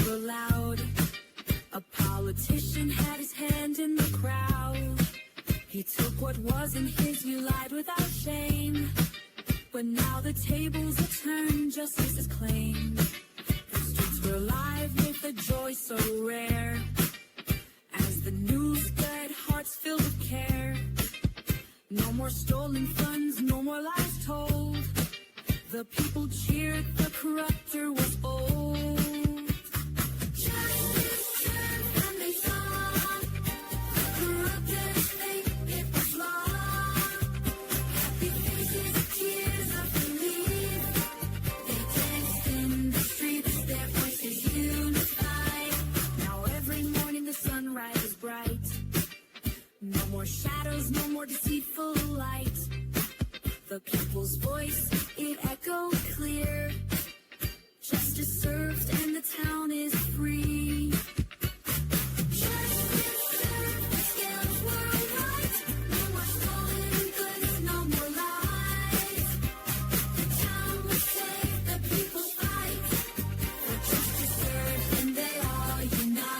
Were loud. A politician had his hand in the crowd. He took what wasn't his, he lied without shame. But now the tables are turned, justice is claimed. The streets were alive with a joy so rare. As the news spread, hearts filled with care. No more stolen funds, no more lies told. The people cheered, the corruptor was old. No more shadows, no more deceitful light. The people's voice, it echoed clear. Justice served and the town is free. Justice served, the scales were right. No more stolen goods, no more lies. The town was saved, the people fight. For justice served and they all unite.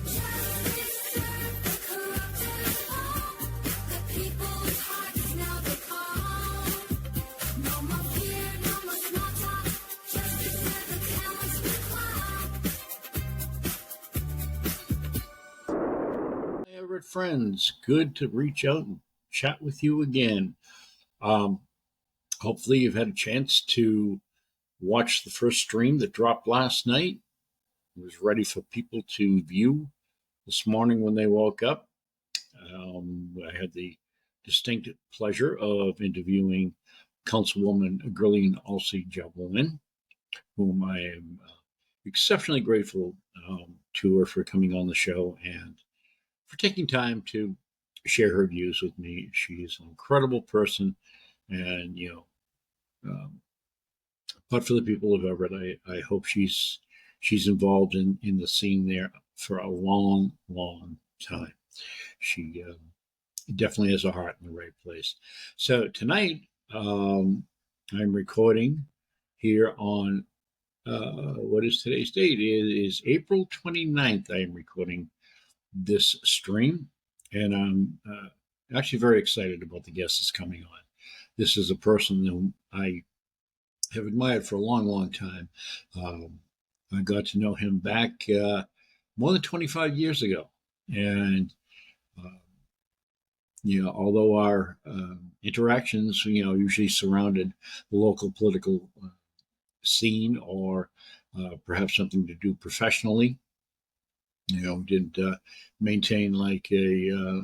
Justice served, the corruptors fall. The people's hearts now they call. No more fear, no more small talk. Justice served, the talents we clap. Hi, Everett friends. Good to reach out and chat with you again. Hopefully you've had a chance to watch the first stream that dropped last night. It was ready for people to view this morning when they woke up. I had the distinct pleasure of interviewing Councilwoman Gurleen Alsey-Jabulin, whom I am exceptionally grateful to her for coming on the show and for taking time to share her views with me. She is an incredible person, and but for the people of Everett, I hope she's involved in the scene there for a long, long time. She definitely has a heart in the right place. So tonight, I'm recording here on what is today's date? It is April 29th. I am recording this stream, and I'm actually very excited about the guest that's coming on. This is a person whom I have admired for a long, long time. I got to know him back more than 25 years ago, and although our interactions, usually surrounded the local political scene or perhaps something to do professionally, didn't maintain like a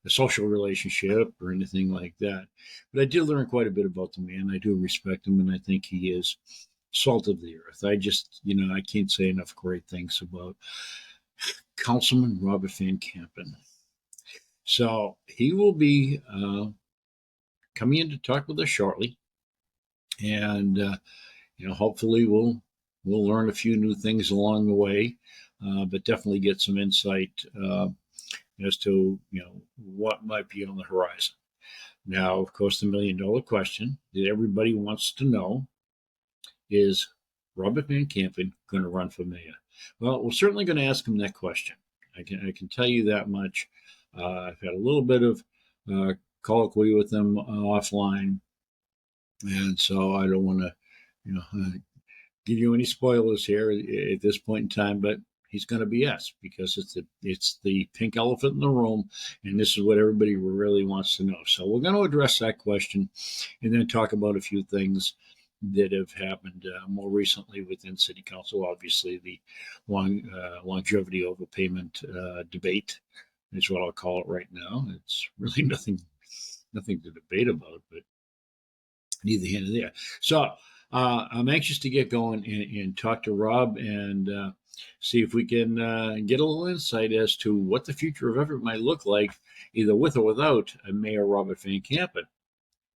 social relationship or anything like that. But I did learn quite a bit about the man. I do respect him, and I think he is salt of the earth. I just, I can't say enough great things about Councilman Robert Van Campen. So he will be coming in to talk with us shortly, and hopefully we'll learn a few new things along the way, but definitely get some insight as to what might be on the horizon. Now, of course, the $1 million question that everybody wants to know is: Robert Van Campen going to run for mayor? Well, we're certainly going to ask him that question. I can tell you that much. I've had a little bit of colloquy with him offline, and so I don't want to, give you any spoilers here at this point in time. But he's going to be yes, because it's the pink elephant in the room, and this is what everybody really wants to know. So we're going to address that question, and then talk about a few things that have happened more recently within City Council. Obviously, the longevity overpayment debate is what I'll call it right now. It's really nothing to debate about, but neither here nor there. So I'm anxious to get going and talk to Rob and see if we can get a little insight as to what the future of Everett might look like, either with or without Mayor Robert Van Campen.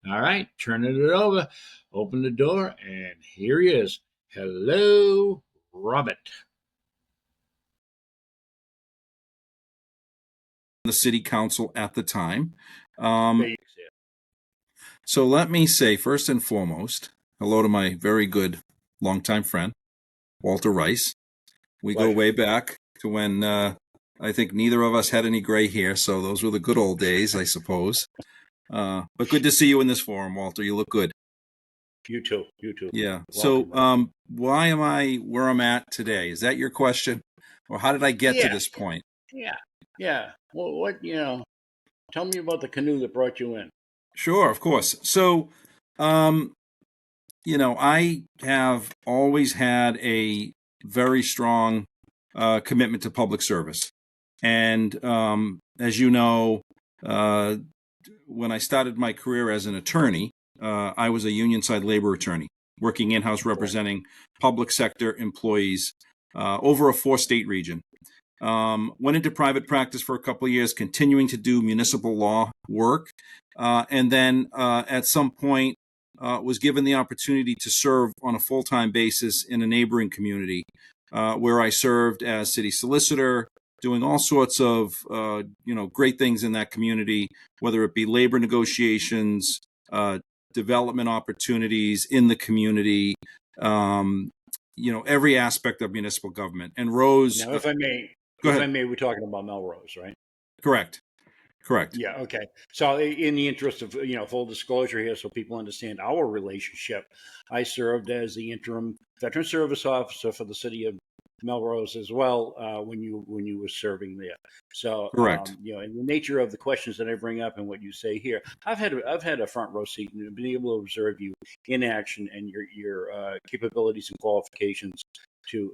All right, turning it over. Open the door, and here he is. Hello, Robert. The city council at the time. There you see it. So let me say, first and foremost, hello to my very good longtime friend, Walter Rice. We go way back to when I think neither of us had any gray hair, so those were the good old days, I suppose. But good to see you in this forum, Walter. You look good. You too. You too. Yeah. Welcome. So why am I where I'm at today? Is that your question? Or how did I get to this point? Yeah. Yeah. Well, what, tell me about the canoe that brought you in. Sure, of course. So, I have always had a very strong commitment to public service. And as you know, when I started my career as an attorney, I was a union side labor attorney, working in-house representing public sector employees over a 4-state region. Went into private practice for a couple of years, continuing to do municipal law work. And then at some point was given the opportunity to serve on a full-time basis in a neighboring community where I served as city solicitor, doing all sorts of, great things in that community, whether it be labor negotiations, development opportunities in the community, every aspect of municipal government. And Rose... Now, if I may, we're talking about Melrose, right? Correct. Yeah. Okay. So, in the interest of full disclosure here, so people understand our relationship, I served as the interim veteran service officer for the city of Melrose as well when you were serving there. So, Correct. And the nature of the questions that I bring up and what you say here, I've had a front row seat and been able to observe you in action and your capabilities and qualifications to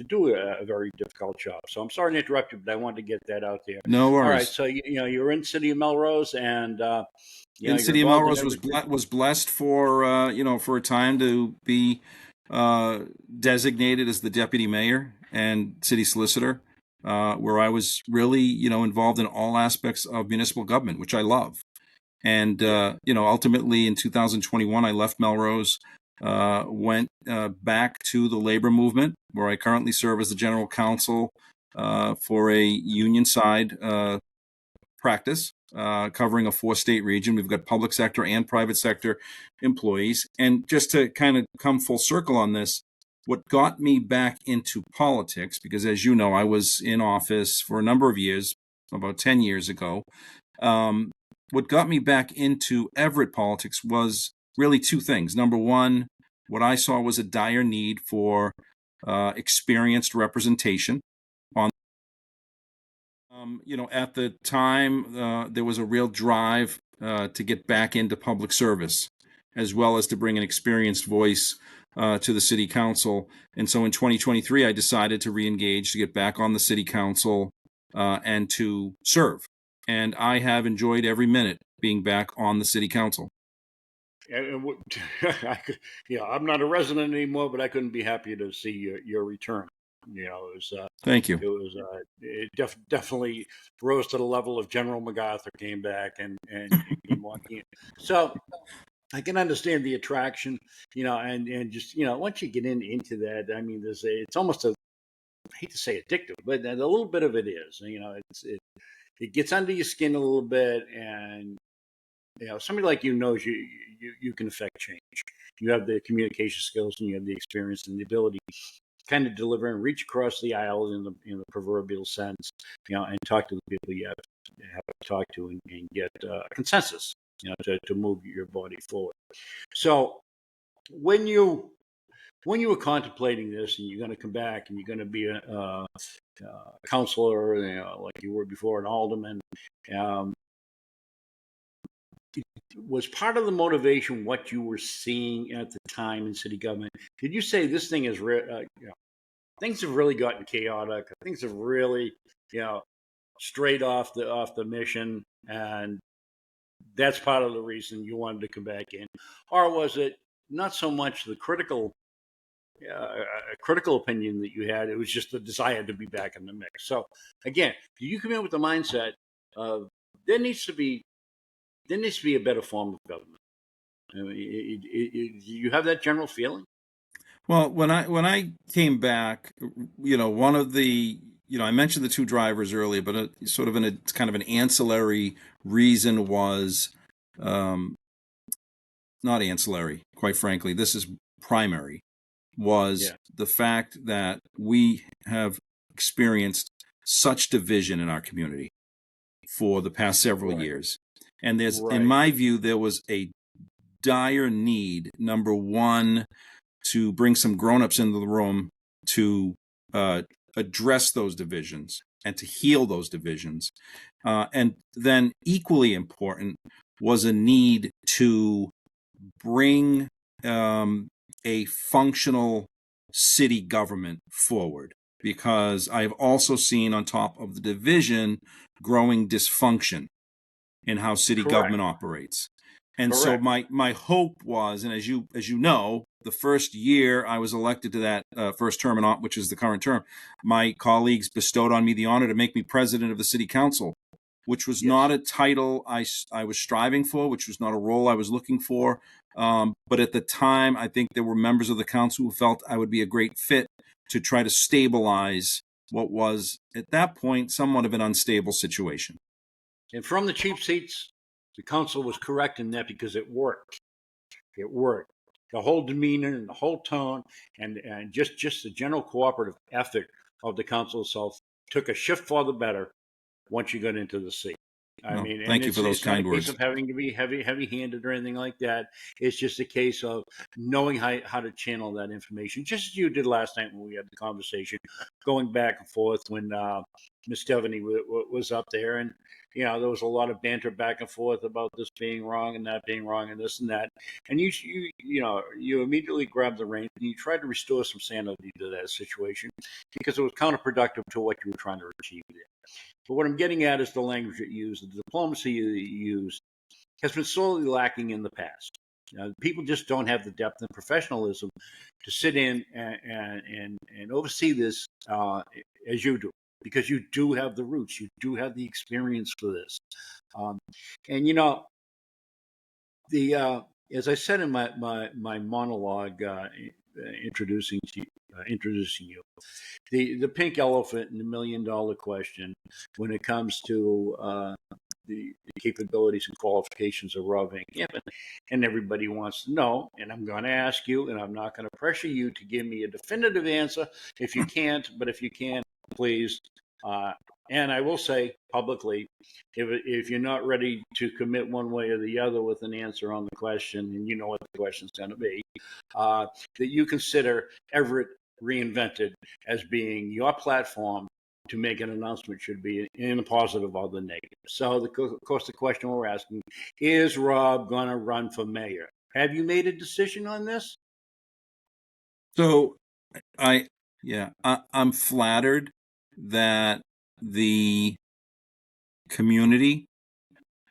do a very difficult job. So I'm sorry to interrupt you, but I wanted to get that out there. No worries. All right, so you're in City of Melrose, and in City of Melrose was blessed for for a time to be designated as the deputy mayor and city solicitor, where I was really involved in all aspects of municipal government, which I love. And ultimately in 2021, I left Melrose. Went back to the labor movement, where I currently serve as the general counsel for a union side practice covering a 4-state region. We've got public sector and private sector employees. And just to kind of come full circle on this, what got me back into politics, because as you know, I was in office for a number of years, about 10 years ago. What got me back into Everett politics was really two things. Number one, what I saw was a dire need for experienced representation. At the time, there was a real drive to get back into public service, as well as to bring an experienced voice to the city council. And so in 2023, I decided to re-engage, to get back on the city council and to serve. And I have enjoyed every minute being back on the city council. And I'm not a resident anymore, but I couldn't be happier to see your return. It was. Thank you. It was. It definitely rose to the level of General MacArthur came back and came walking in. So I can understand the attraction, and just once you get into that, I mean, it's almost I hate to say addictive, but a little bit of it is. It gets under your skin a little bit, and somebody like you knows you can affect change. You have the communication skills, and you have the experience and the ability to kind of deliver and reach across the aisle in the proverbial sense, and talk to the people you have to talk to and get a consensus, to move your body forward. So when you were contemplating this, and you're going to come back and you're going to be a councilor, like you were before, an alderman, was part of the motivation what you were seeing at the time in city government? Did you say this thing is things have really gotten chaotic, things have really strayed off the mission, and that's part of the reason you wanted to come back in? Or was it not so much the critical opinion that you had, it was just the desire to be back in the mix? So again, do you come in with the mindset of there needs to be a better form of government? I mean, you have that general feeling? Well, when I came back, one of the, I mentioned the two drivers earlier, but sort of it's kind of an ancillary reason was, not ancillary, quite frankly. This is primary, was Yeah. the fact that we have experienced such division in our community for the past several Right. years. And in Right. my view, there was a dire need, number one, to bring some grown-ups into the room to address those divisions and to heal those divisions. And then equally important was a need to bring a functional city government forward, because I've also seen, on top of the division, growing dysfunction in how city Correct. government operates. And so Correct. my hope was, and as you know, the first year I was elected to that first term, which is the current term, my colleagues bestowed on me the honor to make me president of the city council, which was Yes. not a title I was striving for, which was not a role I was looking for. But at the time, I think there were members of the council who felt I would be a great fit to try to stabilize what was, at that point, somewhat of an unstable situation. And from the cheap seats, the council was correct in that, because it worked. It worked. The whole demeanor and the whole tone and just the general cooperative effort of the council itself took a shift for the better once you got into the seat. I mean, and thank you for those it's not a kind case words. of having to be heavy-handed or anything like that. It's just a case of knowing how to channel that information, just as you did last night when we had the conversation, going back and forth when Miss Devaney was up there, and there was a lot of banter back and forth about this being wrong and that being wrong and this and that, and you immediately grabbed the reins and you tried to restore some sanity to that situation, because it was counterproductive to what you were trying to achieve there. But what I'm getting at is the language you use, the diplomacy you use, has been sorely lacking in the past. People just don't have the depth and professionalism to sit in and oversee this as you do, because you do have the roots, you do have the experience for this. And as I said in my monologue introducing you, the pink elephant and the $1 million question when it comes to the capabilities and qualifications of Rob Van Campen, and everybody wants to know, and I'm going to ask you, and I'm not going to pressure you to give me a definitive answer if you can't, but if you can, please. And I will say publicly, if you're not ready to commit one way or the other with an answer on the question, and you know what the question's going to be, that you consider Everett Reinvented as being your platform to make an announcement, should be in the positive or the negative. So, of course, the question we're asking is Rob going to run for mayor? Have you made a decision on this? So, I'm flattered that the community,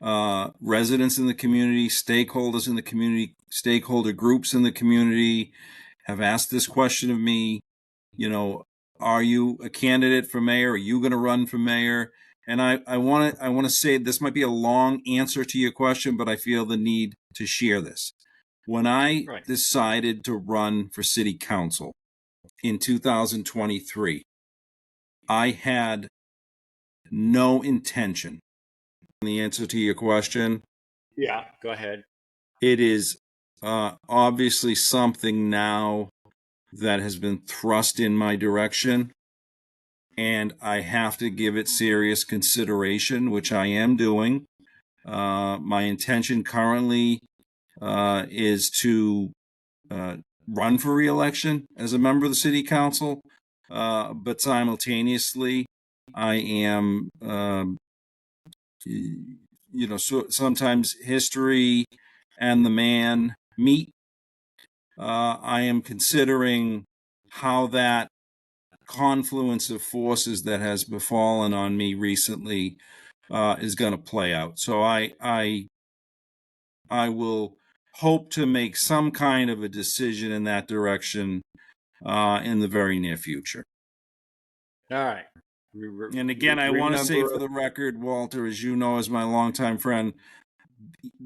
residents in the community, stakeholders in the community, stakeholder groups in the community have asked this question of me. Are you a candidate for mayor? Are you going to run for mayor? And I want to say, this might be a long answer to your question, but I feel the need to share this. When I decided to run for city council in 2023, I had no intention. The answer to your question? Yeah, go ahead. It is obviously something now that has been thrust in my direction, and I have to give it serious consideration, which I am doing. My intention currently is to run for re-election as a member of the city council, but simultaneously, I am, so sometimes history and the man meet. I am considering how that confluence of forces that has befallen on me recently is going to play out. So I will hope to make some kind of a decision in that direction in the very near future. All right. And again, I want to say for the record, Walter, as you know, as my longtime friend,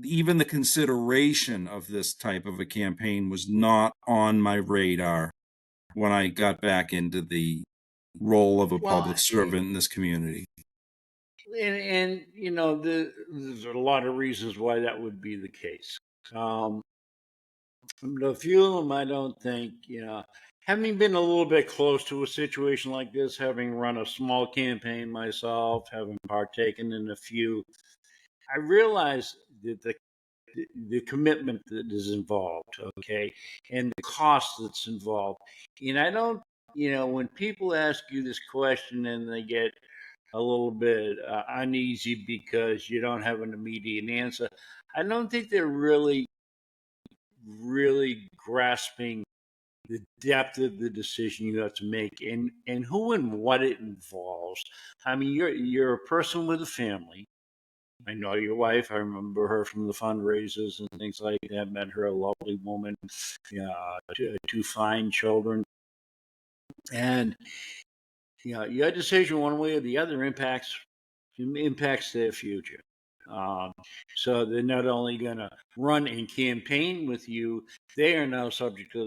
even the consideration of this type of a campaign was not on my radar when I got back into the role of a Well, public servant in this community. and there's a lot of reasons why that would be the case. A few of them, I don't think, having been a little bit close to a situation like this, having run a small campaign myself, having partaken in a few, I realize that the commitment that is involved, okay, and the cost that's involved. And I don't, when people ask you this question and they get a little bit uneasy because you don't have an immediate answer, I don't think they're really grasping the depth of the decision you have to make and who and what it involves. I mean, you're a person with a family. I know your wife. I remember her from the fundraisers and things like that. Met her, a lovely woman, two fine children, and your decision one way or the other impacts their future. Um, so they're not only going to run and campaign with you, they are now subjected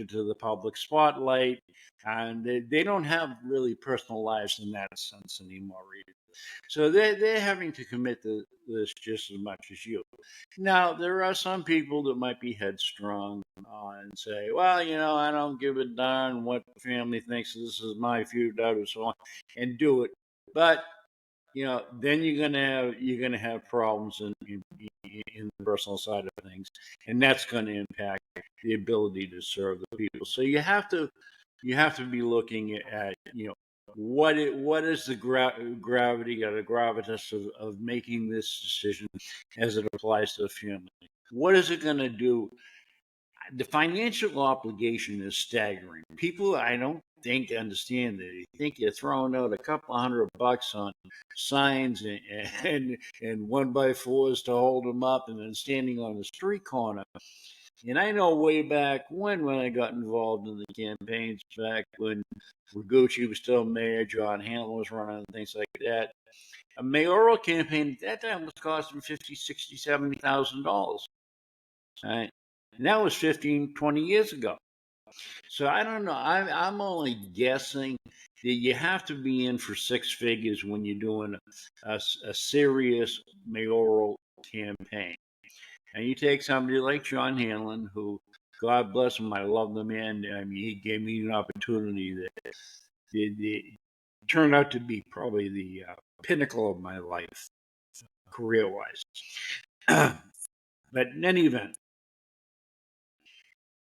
to the public spotlight, and they don't have really personal lives in that sense anymore either. So they're having to commit to this just as much as you. Now there are some people that might be headstrong and say, "Well, I don't give a darn what the family thinks. This is my feud out," and so on, and do it. But then you're gonna have problems in the personal side of things, and that's going to impact the ability to serve the people. So you have to be looking at what is the gravity or the gravitas of making this decision as it applies to the family. What is it going to do? The financial obligation is staggering. People, I don't think, understand that. They think you're throwing out a couple $100 on signs and 1x4s to hold them up, and then standing on the street corner. And I know way back when I got involved in the campaigns, back when Rigucci was still mayor, John Hanlon was running, and things like that. A mayoral campaign at that time was costing $50, $60, $70,000. Right? And that was 15, 20 years ago. So I don't know. I'm only guessing that you have to be in for six figures when you're doing a serious mayoral campaign. And you take somebody like John Hanlon, who, God bless him, I love the man. I mean, he gave me an opportunity that turned out to be probably the pinnacle of my life, career-wise. But in any event,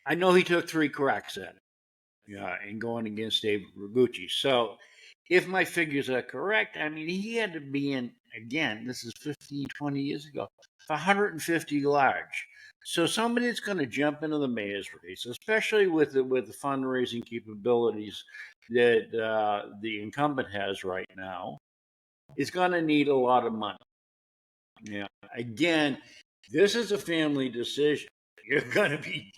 I know he took 3 cracks at it, and going against David Rigucci. So, if my figures are correct, I mean, he had to be in, again, this is 15, 20 years ago, 150 large. So somebody that's going to jump into the mayor's race, especially with the fundraising capabilities that the incumbent has right now, is going to need a lot of money. Again, this is a family decision. You're going to be,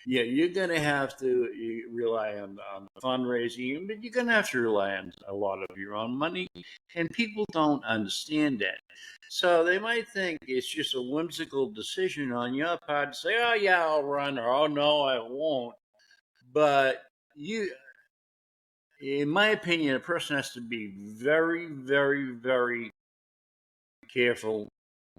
you're going to have to rely on fundraising, but you're going to have to rely on a lot of your own money, and people don't understand that. So they might think it's just a whimsical decision on your part to say, "Oh yeah, I'll run," or "Oh no, I won't." But in my opinion, a person has to be very, very, very careful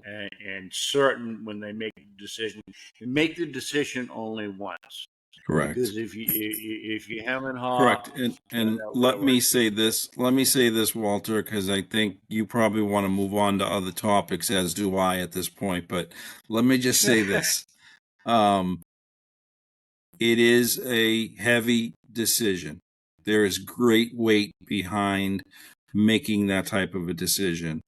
and certain when they make a decision. And make the decision only once. Correct. Because if you haven't Correct. And let me say this, Walter, because I think you probably want to move on to other topics, as do I at this point. But let me just say this. It is a heavy decision. There is great weight behind making that type of a decision.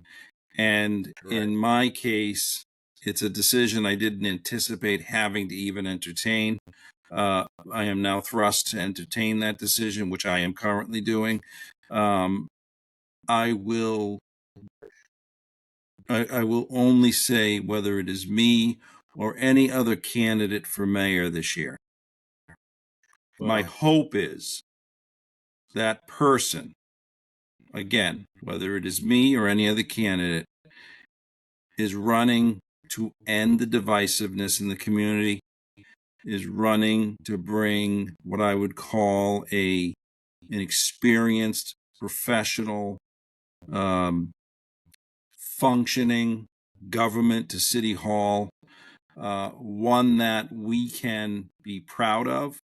And in my case, it's a decision I didn't anticipate having to even entertain. I am now thrust to entertain that decision, which I am currently doing. I will only say whether it is me or any other candidate for mayor this year. Wow. My hope is that person, again, whether it is me or any other candidate, is running to end the divisiveness in the community, is running to bring what I would call an experienced, professional, functioning government to City Hall, one that we can be proud of,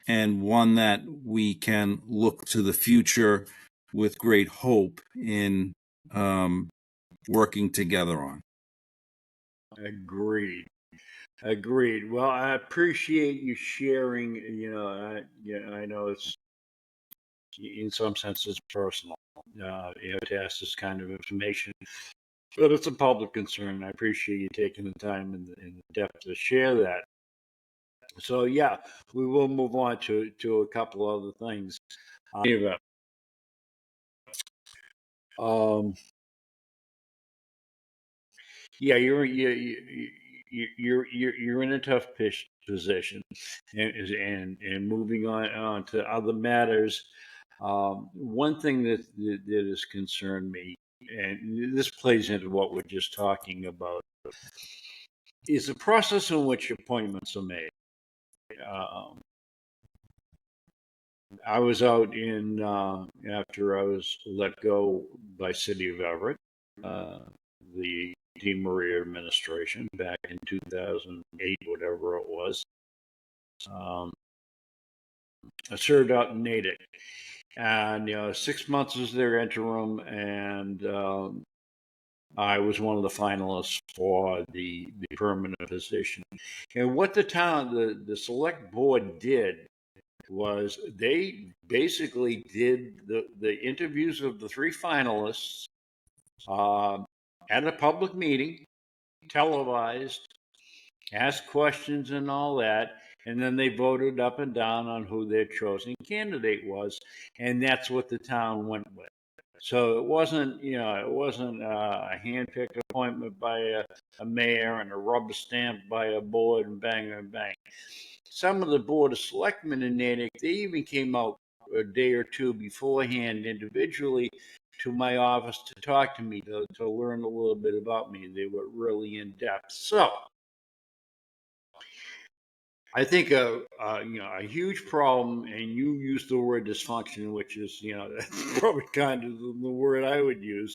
and one that we can look to the future with great hope in working together on. Agreed. Well, I appreciate you sharing. I know it's in some senses personal. To ask this kind of information, but it's a public concern. I appreciate you taking the time and the depth to share that. So yeah, we will move on to a couple other things. Yeah, you're in a tough position, and moving on to other matters. One thing that has concerned me, and this plays into what we're just talking about, is the process in which appointments are made. I was out in after I was let go by City of Everett, the DeMaria administration back in 2008, whatever it was. I served out in Natick, and 6 months was their interim, and I was one of the finalists for the permanent position. And what the select board did was they basically did the interviews of the three finalists at a public meeting, televised, asked questions and all that, and then they voted up and down on who their chosen candidate was, and that's what the town went with. So it wasn't a hand-picked appointment by a mayor and a rubber stamp by a board and bang and bang. Some of the board of selectmen in Natick, they even came out a day or two beforehand individually to my office to talk to me, to learn a little bit about me. They were really in depth. So I think a huge problem, and you used the word dysfunction, which is that's probably kind of the word I would use.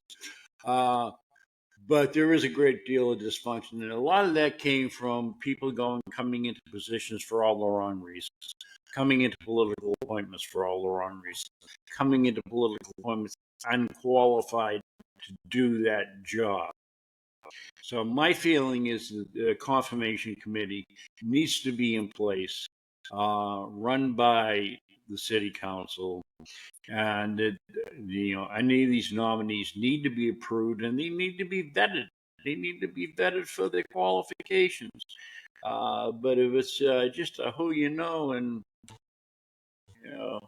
But there is a great deal of dysfunction, and a lot of that came from people coming into positions for all the wrong reasons, coming into political appointments for all the wrong reasons, coming into political appointments unqualified to do that job. So my feeling is that the confirmation committee needs to be in place, run by the city council, and that any of these nominees need to be approved, and they need to be vetted. They need to be vetted for their qualifications. But if it's just a who you know and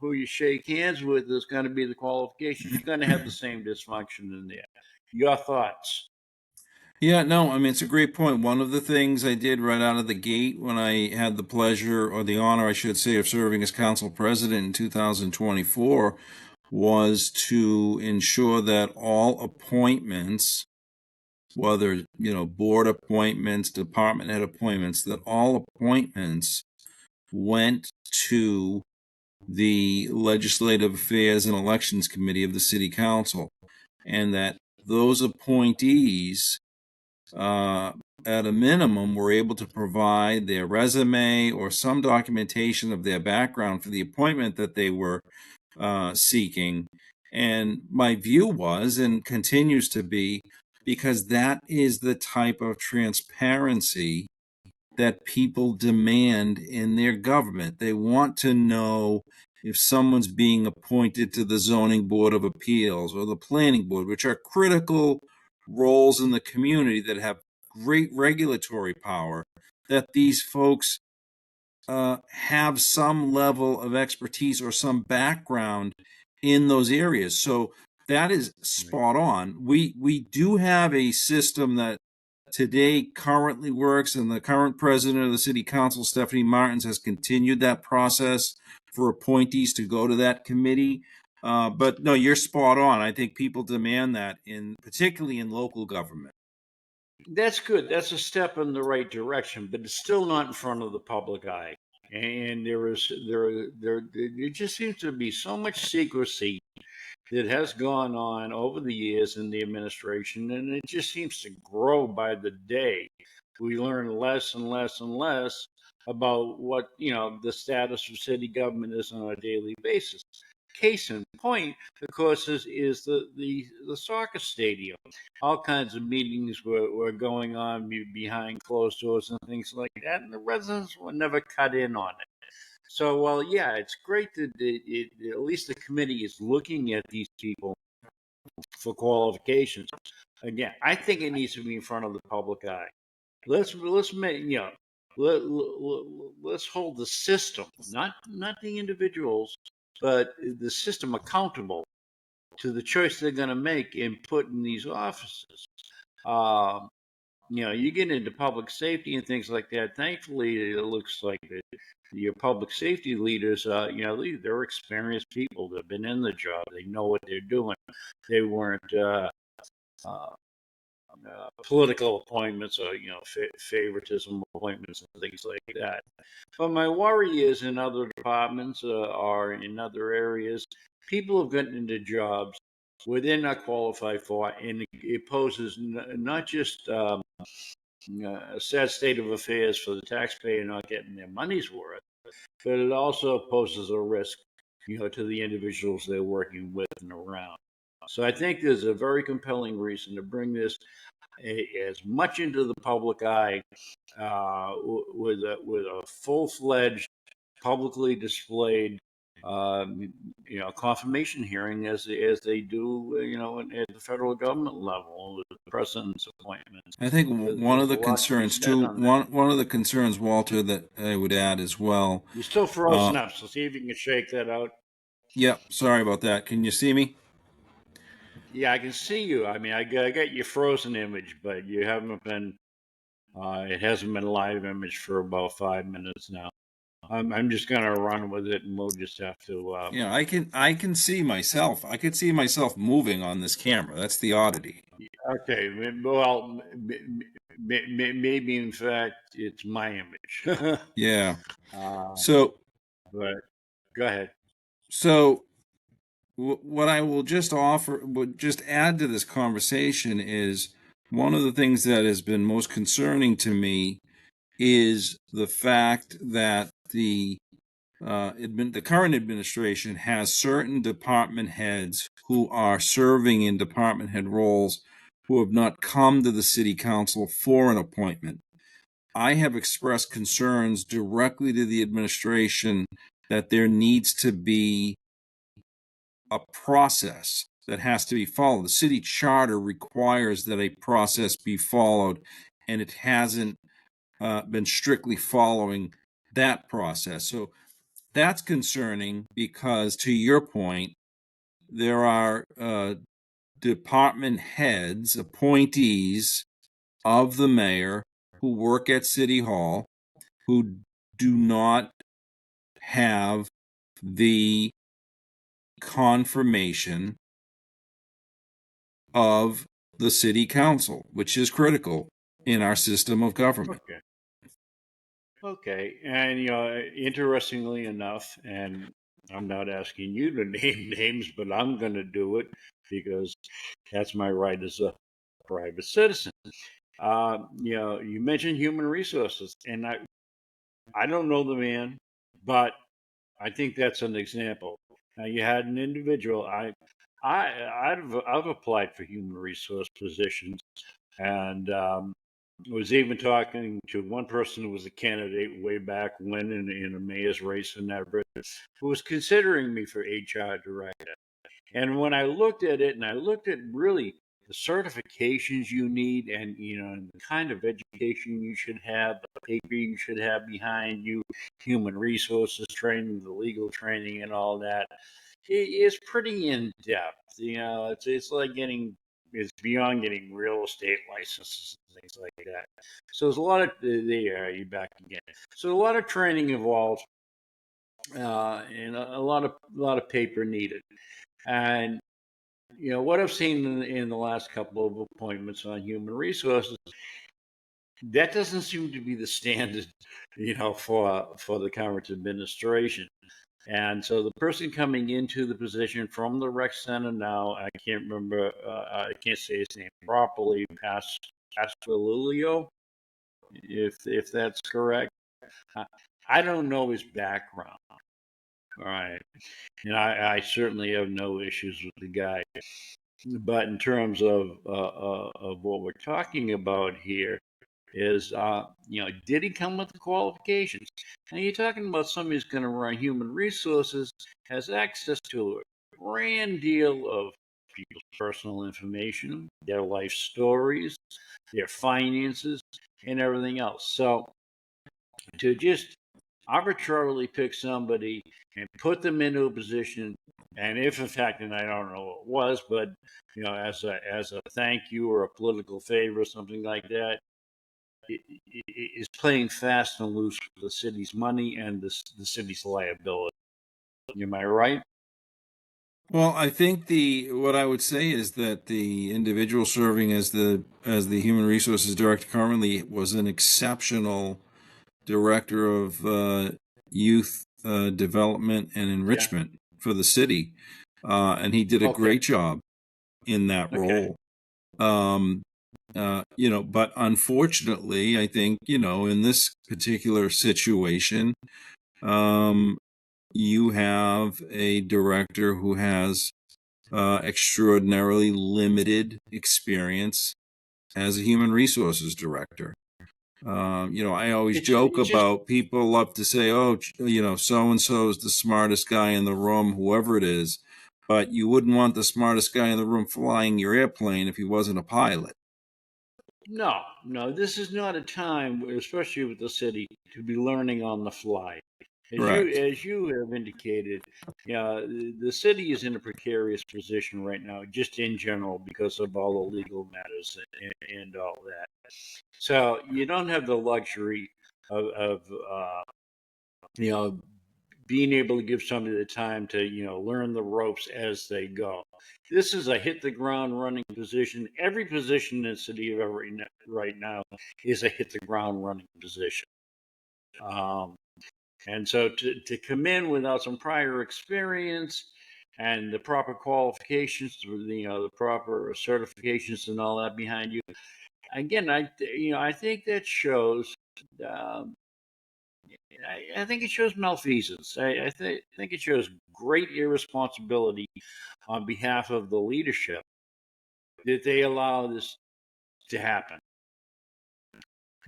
who you shake hands with is going to be the qualification, you're going to have the same dysfunction in there. Your thoughts? Yeah, no, I mean, it's a great point. One of the things I did right out of the gate when I had the pleasure, or the honor, I should say, of serving as council president in 2024 was to ensure that all appointments, whether, board appointments, department head appointments, that all appointments went to the Legislative Affairs and Elections Committee of the City Council, and that those appointees at a minimum, were able to provide their resume or some documentation of their background for the appointment that they were seeking. And my view was, and continues to be, because that is the type of transparency that people demand in their government. They want to know if someone's being appointed to the Zoning Board of Appeals or the Planning Board, which are critical roles in the community that have great regulatory power, that these folks have some level of expertise or some background in those areas. So that is spot on. We do have a system that today currently works, and the current president of the city council, Stephanie Martins, has continued that process for appointees to go to that committee. But no, you're spot on. I think people demand that, particularly in local government. That's good. That's a step in the right direction, but it's still not in front of the public eye. And there just seems to be so much secrecy that has gone on over the years in the administration, and it just seems to grow by the day. We learn less and less and less about what the status of city government is on a daily basis. Case in point, of course, is the soccer stadium. All kinds of meetings were going on behind closed doors and things like that, and the residents were never cut in on it. So, well, yeah, it's great that at least the committee is looking at these people for qualifications. Again, I think it needs to be in front of the public eye. Let's make let's hold the system, not the individuals, but the system accountable to the choice they're going to make in putting these offices. Um, you get into public safety and things like that. Thankfully, it looks like your public safety leaders, they're experienced people. They've been in the job. They know what they're doing. They weren't political appointments or favoritism appointments and things like that. But my worry is in other departments or in other areas, people have gotten into jobs where they're not qualified for, and it poses not just a sad state of affairs for the taxpayer not getting their money's worth, but it also poses a risk, to the individuals they're working with and around. So I think there's a very compelling reason to bring this as much into the public eye with a full-fledged, publicly displayed, confirmation hearing as they do, at the federal government level with the president's appointments. I think one of the There's a lot to be concerns said too, on that. one of the concerns, Walter, that I would add as well. You're still frozen up, so see if you can shake that out. Yep, sorry about that. Can you see me? Yeah, I can see you. I mean, I got your frozen image, but you haven't been. It hasn't been a live image for about 5 minutes now. I'm just gonna run with it, and we'll just have to. Yeah, I can see myself. I could see myself moving on this camera. That's the oddity. Okay, well, maybe in fact it's my image. Yeah. uh, So but go ahead. so what I will just add to this conversation is one of the things that has been most concerning to me is the fact that the current administration has certain department heads who are serving in department head roles who have not come to the city council for an appointment. I have expressed concerns directly to the administration that there needs to be a process that has to be followed. The city charter requires that a process be followed, and it hasn't been strictly following that process. So that's concerning because, to your point, there are department heads, appointees of the mayor who work at City Hall who do not have the confirmation of the city council, which is critical in our system of government. Okay, and interestingly enough, and I'm not asking you to name names, but I'm going to do it because that's my right as a private citizen. You mentioned human resources, and I don't know the man, but I think that's an example. Now you had an individual. I've applied for human resource positions, and was even talking to one person who was a candidate way back when in a mayor's race in Everett, who was considering me for HR director. And when I looked at it, and I looked at really the certifications you need, and the kind of education you should have, the paper you should have behind you, human resources training, the legal training, and all that, it's pretty in depth. It's like it's beyond getting real estate licenses and things like that. So there's a lot of there. You back again. So a lot of training involved, and a lot of paper needed. And what I've seen in the last couple of appointments on human resources That doesn't seem to be the standard, for the current administration. And so the person coming into the position from the rec center now, I can't remember, I can't say his name properly, Pasqualilio, if that's correct. Uh, I don't know his background. All right. And I certainly have no issues with the guy. But in terms of what we're talking about here, is, did he come with the qualifications? And you're talking about somebody who's going to run human resources, has access to a grand deal of people's personal information, their life stories, their finances, and everything else. So to just arbitrarily pick somebody and put them into a position, and if in fact, and I don't know what it was, but as a thank you or a political favor or something like that, is playing fast and loose with the city's money and the city's liability. Am I right? Well, I think the what I would say is that the individual serving as the human resources director currently was an exceptional director of youth development and Yeah. enrichment for the city, and he did a Okay. great job in that Okay. role. Um, but unfortunately, I think in this particular situation, um, you have a director who has extraordinarily limited experience as a human resources director. I always joke It's just about people love to say, oh, so and so is the smartest guy in the room, whoever it is. But you wouldn't want the smartest guy in the room flying your airplane if he wasn't a pilot. no, no. This is not a time, especially with the city, to be learning on the fly. Correct. As you have indicated, the city is in a precarious position right now, just in general, because of all the legal matters and all that. So you don't have the luxury of you know being able to give somebody the time to learn the ropes as they go. This is a hit the ground running position. Every position in the city of Everett right now is a hit the ground running position. Um, and so to come in without some prior experience and the proper qualifications, the proper certifications and all that behind you, again, I think that shows. Um, I think it shows malfeasance. I think it shows great irresponsibility on behalf of the leadership that they allow this to happen.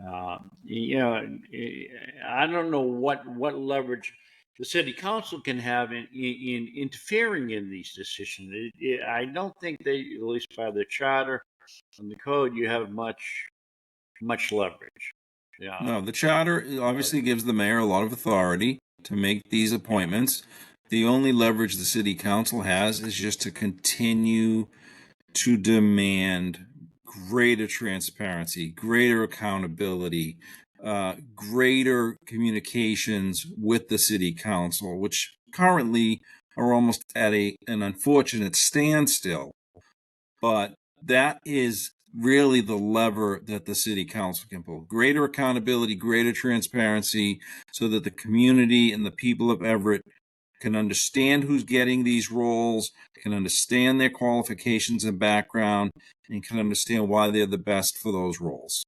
I don't know what leverage the city council can have in interfering in these decisions. I don't think they, at least by the charter and the code, you have much leverage. Yeah. No, the charter obviously gives the mayor a lot of authority to make these Yeah. appointments. The only leverage the city council has is just to continue to demand greater transparency, greater accountability, greater communications with the city council, which currently are almost at an unfortunate standstill. But that is really the lever that the city council can pull. Greater accountability, greater transparency, so that the community and the people of Everett can understand who's getting these roles, can understand their qualifications and background, and can understand why they're the best for those roles.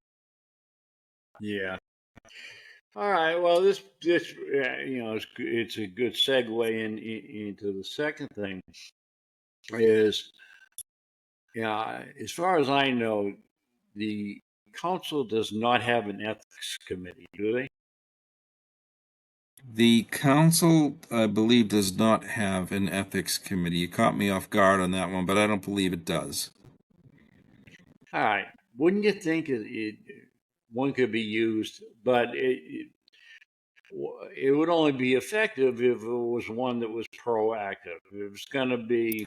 Yeah. All right. Well, this it's a good segue into the second thing is, as far as I know, the council does not have an ethics committee, do they? The council, I believe, does not have an ethics committee. You caught me off guard on that one, but I don't believe it does. All right. Wouldn't you think one could be used, but it would only be effective if it was one that was proactive. If it's going to be,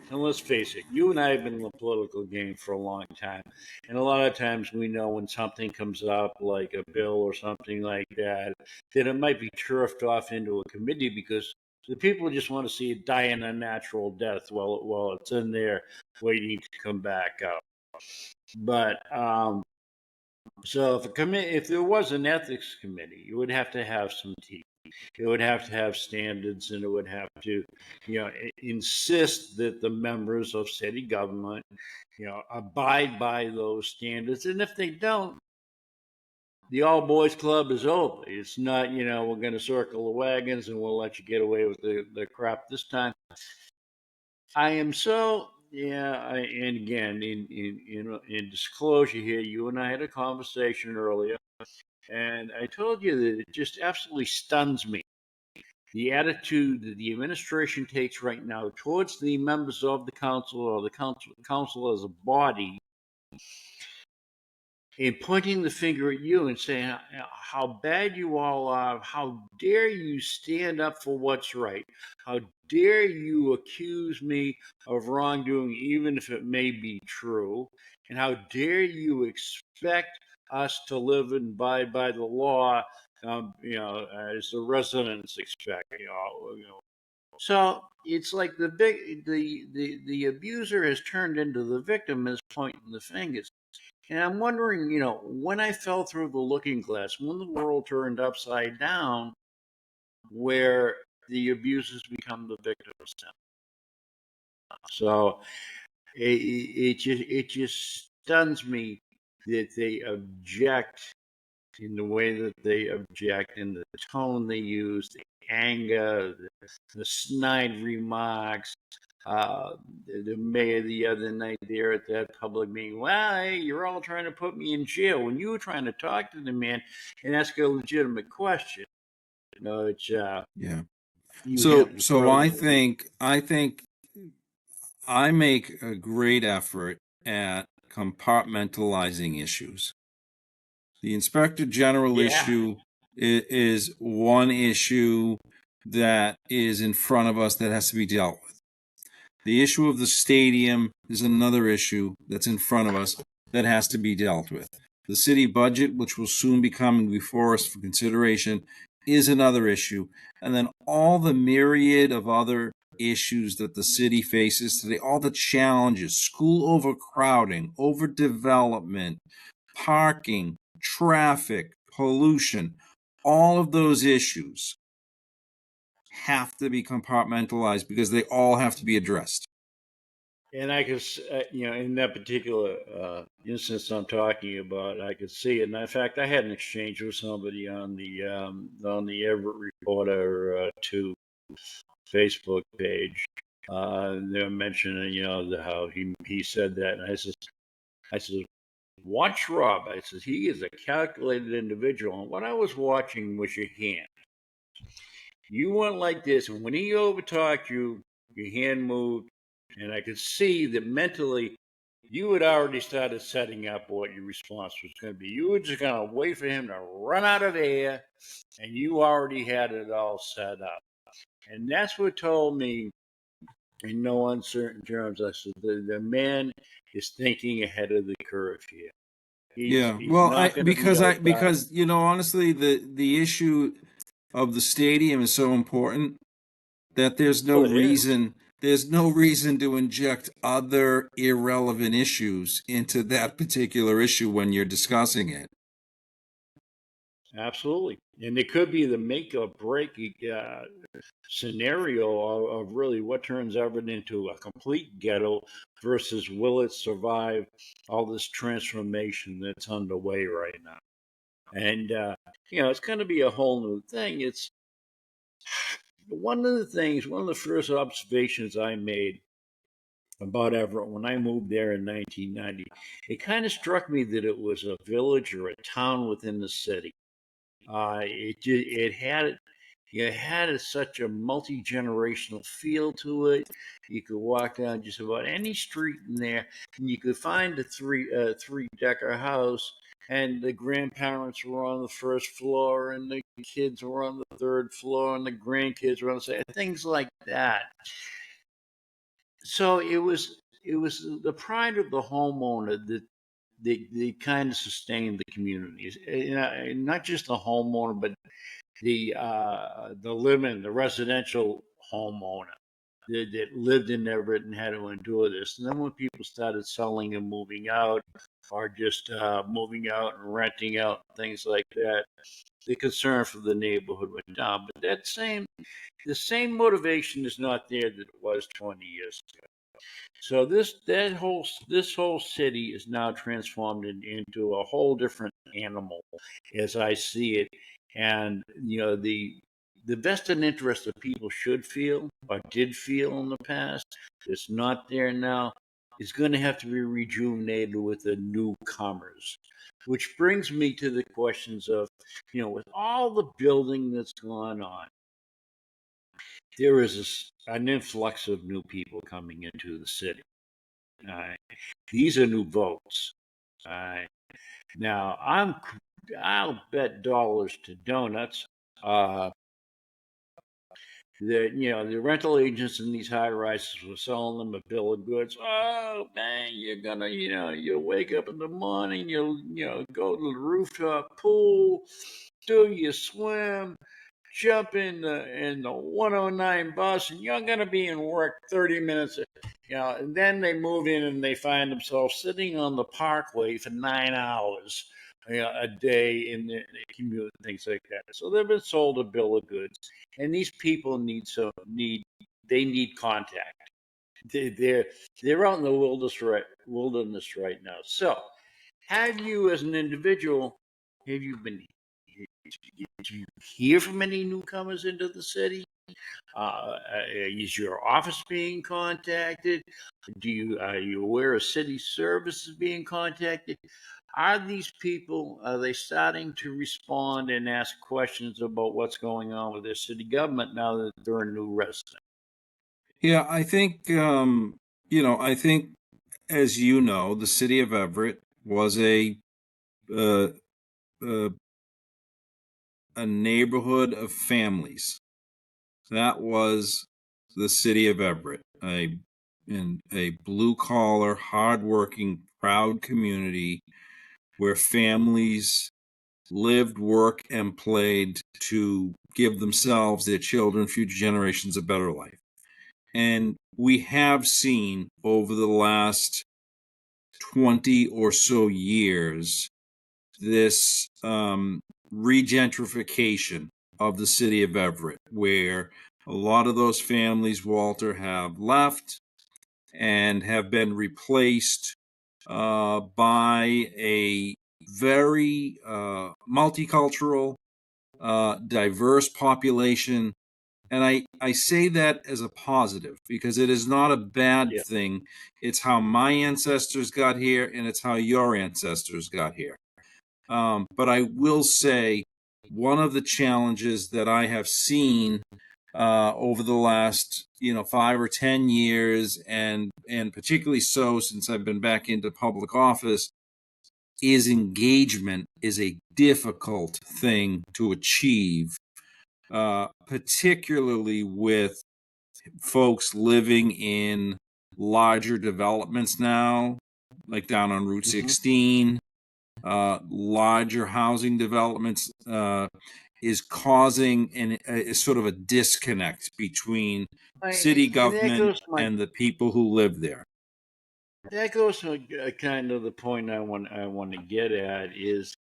and let's face it, you and I have been in the political game for a long time. And a lot of times we know when something comes up, like a bill or something like that, that it might be turfed off into a committee because the people just want to see it die in a natural death while it's in there waiting to come back out. But So if there was an ethics committee, you would have to have some teeth. It would have to have standards, and it would have to, insist that the members of city government, abide by those standards. And if they don't, the all boys club is over. It's not, we're going to circle the wagons and we'll let you get away with the crap this time. I am so, and again, in disclosure here, you and I had a conversation earlier, and I told you that it just absolutely stuns me, the attitude that the administration takes right now towards the members of the council, or the council as a body, and pointing the finger at you and saying how bad you all are. How dare you stand up for what's right? How dare you accuse me of wrongdoing, even if it may be true? And how dare you expect us to live and abide by the law, as the residents expect, So it's like the abuser has turned into the victim, is pointing the fingers. And I'm wondering, when I fell through the looking glass, when the world turned upside down, where the abusers become the victims now. So it just stuns me that they object in the way that they object, in the tone they use, the anger, the snide remarks. The mayor the other night there at that public meeting, well, hey, you're all trying to put me in jail, when you were trying to talk to the man and ask a legitimate question. It's Yeah. you So I think I make a great effort at compartmentalizing issues. The Inspector General issue is one issue that is in front of us that has to be dealt with. The issue of the stadium is another issue that's in front of us that has to be dealt with. The city budget, which will soon be coming before us for consideration, is another issue. And then all the myriad of other issues that the city faces today, all the challenges, school overcrowding, overdevelopment, parking, traffic, pollution, all of those issues have to be compartmentalized because they all have to be addressed. And I could, in that particular instance I'm talking about, I could see it. And in fact, I had an exchange with somebody on the Everett Reporter 2 Facebook page. They were mentioning, how he said that, and I said, watch Rob. I said, he is a calculated individual, and what I was watching was your hand. You went like this, and when he overtalked you, your hand moved, and I could see that mentally you had already started setting up what your response was going to be. You were just going to wait for him to run out of air, and you already had it all set up. And that's what told me, in no uncertain terms, I said, the man is thinking ahead of the curve here. He's not going to be because honestly, the issue of the stadium is so important that there's no reason to inject other irrelevant issues into that particular issue when you're discussing it. Absolutely. And it could be the make or break scenario of really what turns Everett into a complete ghetto versus will it survive all this transformation that's underway right now. And, it's going to be a whole new thing. It's one of the first observations I made about Everett when I moved there in 1990, it kind of struck me that it was a village or a town within the city. It had such a multi-generational feel to it. You could walk down just about any street in there, and you could find a three-decker house, and the grandparents were on the first floor, and the kids were on the third floor, and the grandkids were on the second, things like that. So it was the pride of the homeowner that they kind of sustained the communities. Not just the homeowner, but the residential homeowner that lived in Everett and had to endure this. And then when people started selling and moving out, or just moving out and renting out, things like that, the concern for the neighborhood went down. But the same motivation is not there that it was 20 years ago. So this whole city is now transformed into a whole different animal, as I see it. And the vested interest that people should feel or did feel in the past, it's not there now. Is going to have to be rejuvenated with the newcomers, which brings me to the questions of, with all the building that's gone on, there is an influx of new people coming into the city. These are new votes. Now, I'll bet dollars to donuts. The rental agents in these high rises were selling them a bill of goods. Oh man, you're gonna, you'll wake up in the morning, you'll, go to the rooftop pool, do your swim, jump in the 109 bus, and you're gonna be in work 30 minutes. And then they move in and they find themselves sitting on the parkway for 9 hours. A day in the commute and things like that. So they've been sold a bill of goods, and these people need contact. They're out in the wilderness right now. So, have you, as an individual, did you hear from any newcomers into the city? Is your office being contacted? Are you aware of city services being contacted? Are they starting to respond and ask questions about what's going on with their city government now that they're a new resident? Yeah, I think, I think, as you know, the city of Everett was a neighborhood of families. That was the city of Everett, a blue collar, hardworking, proud community where families lived, worked, and played to give themselves, their children, future generations a better life. And we have seen over the last 20 or so years this regentrification of the city of Everett, where a lot of those families, Walter, have left and have been replaced by a very multicultural, diverse population. And I say that as a positive because it is not a bad thing. It's how my ancestors got here, and it's how your ancestors got here. But I will say one of the challenges that I have seen over the last 5 or 10 years, and particularly so since I've been back into public office, is engagement is a difficult thing to achieve, particularly with folks living in larger developments now, like down on Route 16. Larger housing developments is causing a sort of a disconnect between city government and the people who live there. That goes to kind of the point I want to get at is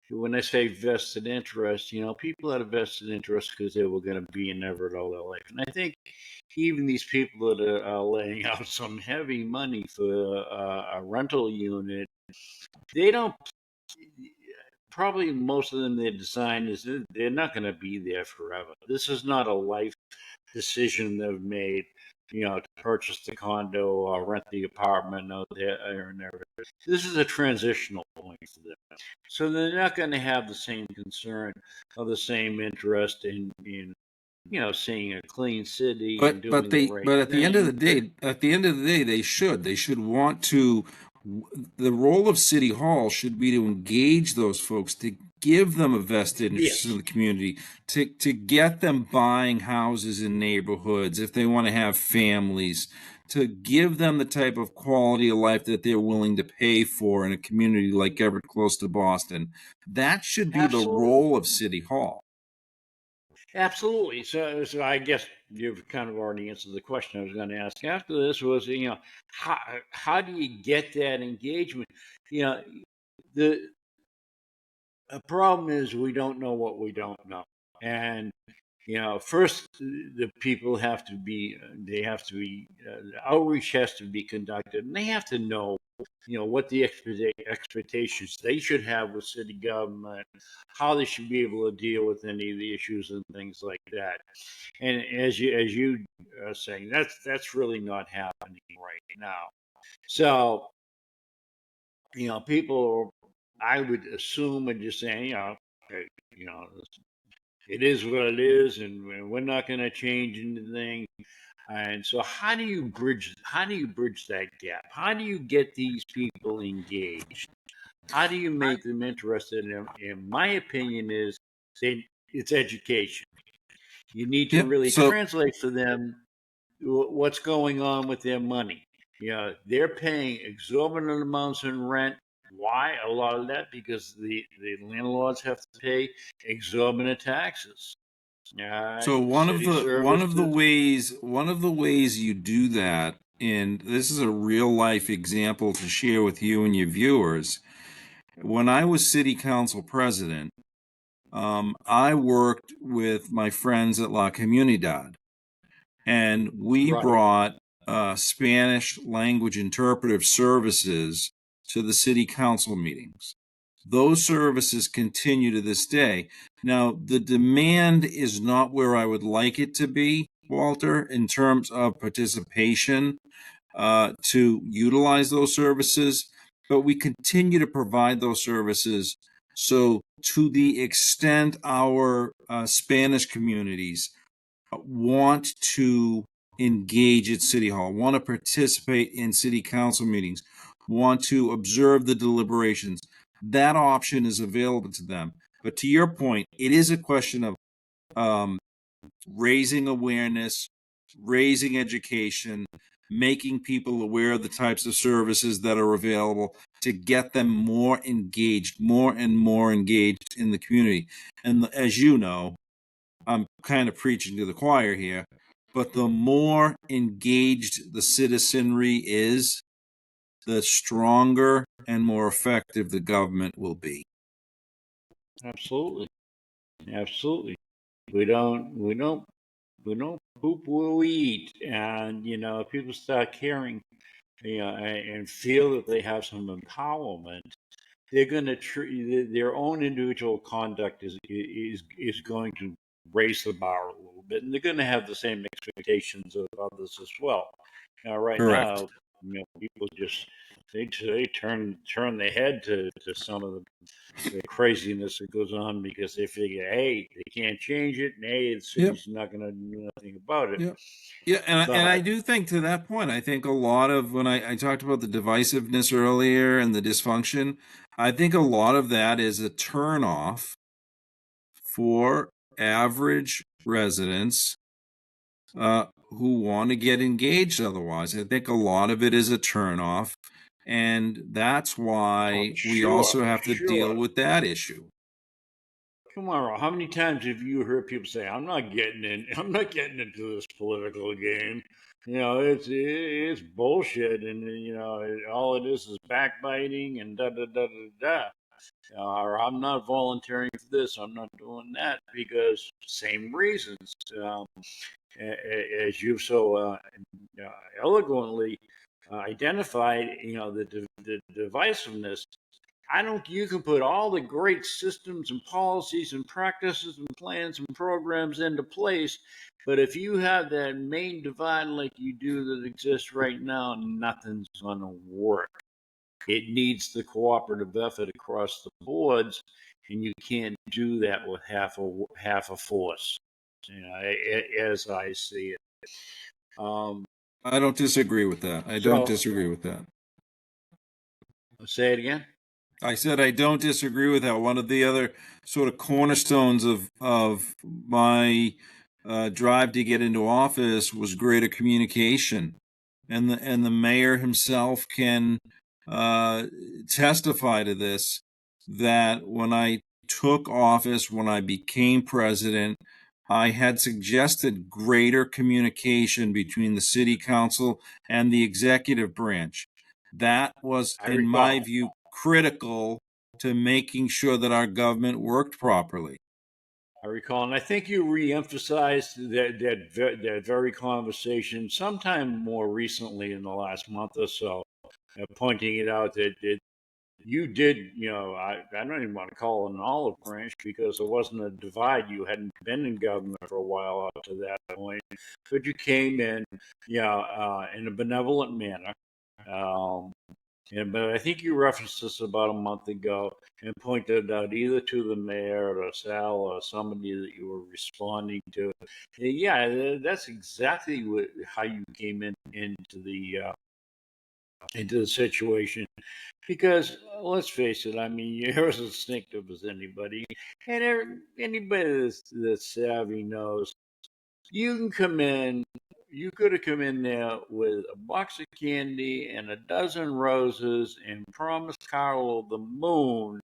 when I say vested interest, people had a vested interest because they were going to be in Everett all their life. And I think even these people that are laying out some heavy money for a rental unit, they don't. Probably most of them, their design is they're not going to be there forever. This is not a life decision they've made, to purchase the condo or rent the apartment out there or never. This is a transitional point for them. So they're not going to have the same concern or the same interest in seeing a clean city and doing the right but at thing. the end of the day, they should want to. The role of City Hall should be to engage those folks, to give them a vested interest in the community, to get them buying houses in neighborhoods if they want to have families, to give them the type of quality of life that they're willing to pay for in a community like Everett, close to Boston. That should be the role of City Hall. Absolutely. So I guess you've kind of already answered the question I was going to ask after this was, how how do you get that engagement? You know, the problem is we don't know what we don't know, and first the people have to be, the outreach has to be conducted, and they have to know, what the expectations they should have with city government, how they should be able to deal with any of the issues and things like that. And as you are saying, that's really not happening right now. So people, I would assume, are just saying, hey, you know, it is what it is, and we're not going to change anything. And so, How do you bridge that gap? How do you get these people engaged? How do you make them interested in my opinion is, it's education. You need to Yep. really So translate for them what's going on with their money. They're paying exorbitant amounts in rent. Why? A lot of that because the landlords have to pay exorbitant taxes. so City services. one of the ways you do that, and this is a real life example to share with you and your viewers. When I was city council president, I worked with my friends at La Comunidad, and we Right. brought Spanish language interpretive services to the city council meetings. Those services continue to this day. Now, the demand is not where I would like it to be, Walter, in terms of participation to utilize those services, but we continue to provide those services. So, to the extent our Spanish communities want to engage at City Hall, want to participate in City Council meetings, want to observe the deliberations, that option is available to them. But to your point, it is a question of um, raising awareness, raising education, making people aware of the types of services that are available to get them more engaged, more and more engaged in the community. And as you know, I'm kind of preaching to the choir here, but the more engaged the citizenry is, the stronger and more effective the government will be. Absolutely. Absolutely. We don't poop where we eat, and if people start caring, and feel that they have some empowerment, they're going to treat their own individual conduct is going to raise the bar a little bit, and they're going to have the same expectations of others as well. Now, right Correct. now, people just they turn their head to some of the craziness that goes on because they figure, hey, they can't change it, and hey, the Yep. city's not going to do nothing about it. Yep. Yeah, and I But do think to that point, I think a lot of when I talked about the divisiveness earlier and the dysfunction, I think a lot of that is a turnoff for average residents who want to get engaged otherwise. I think a lot of it is a turnoff. And that's why we sure, also have to deal sure. with that issue. Tomorrow, how many times have you heard people say, "I'm not getting in. I'm not getting into this political game." It's bullshit, and all it is backbiting and da da da da da. Or I'm not volunteering for this. I'm not doing that because same reasons. As you've so eloquently identified, the divisiveness. I don't. You can put all the great systems and policies and practices and plans and programs into place, but if you have that main divide like you do that exists right now, nothing's going to work. It needs the cooperative effort across the boards, and you can't do that with half a force. As I see it. Um, I don't disagree with that. I don't so disagree with that. say it again. I said I don't disagree with that. One of the other sort of cornerstones of my drive to get into office was greater communication, and the mayor himself can uh, testify to this. That when I took office, when I became president, I had suggested greater communication between the city council and the executive branch. That was, I in my recall. view, critical to making sure that our government worked properly. I recall, and I think you re-emphasized that very conversation sometime more recently in the last month or so, pointing it out that you did, I don't even want to call it an olive branch because there wasn't a divide. You hadn't been in government for a while up to that point, but you came in, in a benevolent manner. Um, but I think you referenced this about a month ago and pointed out either to the mayor or Sal or somebody that you were responding to. Yeah, that's exactly how you came into the situation. Because let's face it, I mean, you're as instinctive as anybody, and anybody that's savvy knows you can come in. You could have come in there with a box of candy and a dozen roses and promised Carlo the moon.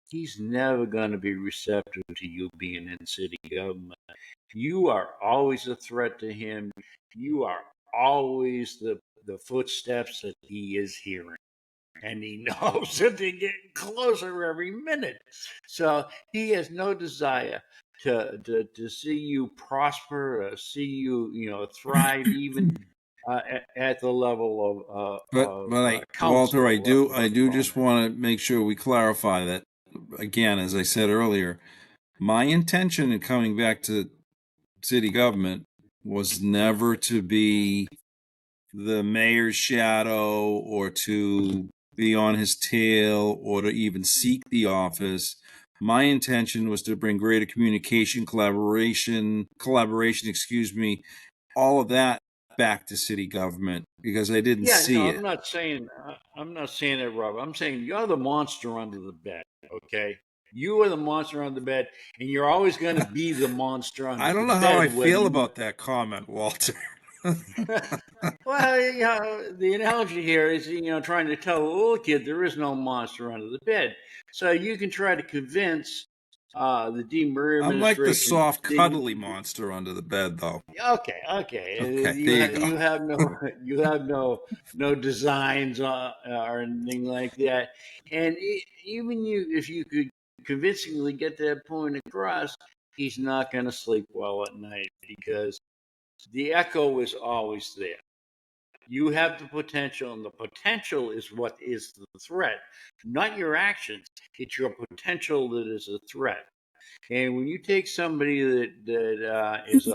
He's never going to be receptive to you being in city government. You are always a threat to him. You are always the footsteps that he is hearing. And he knows that they're getting closer every minute. So he has no desire to see you prosper, or see you, thrive, even at the level of Walter, council. I do just want to make sure we clarify that again, as I said earlier, my intention in coming back to city government was never to be the mayor's shadow or to be on his tail or to even seek the office. My intention was to bring greater communication, collaboration, all of that back to city government because I didn't Yeah, no, see it. I'm not saying that, Rob. I'm saying you're the monster under the bed. Okay, you are the monster under the bed, and you're always going to be the monster under I don't the know how I bed, whether feel you. about that comment, Walter. Well, the analogy here is, trying to tell a little kid there is no monster under the bed. So you can try to convince the Dean Murray I'm like the administration soft, that cuddly monster under the bed, though. okay. Okay, there you go. You have no no designs or anything like that. And even if you could convincingly get that point across, he's not going to sleep well at night because the echo is always there. You have the potential, and the potential is what is the threat, not your actions. It's your potential that is a threat. And when you take somebody that is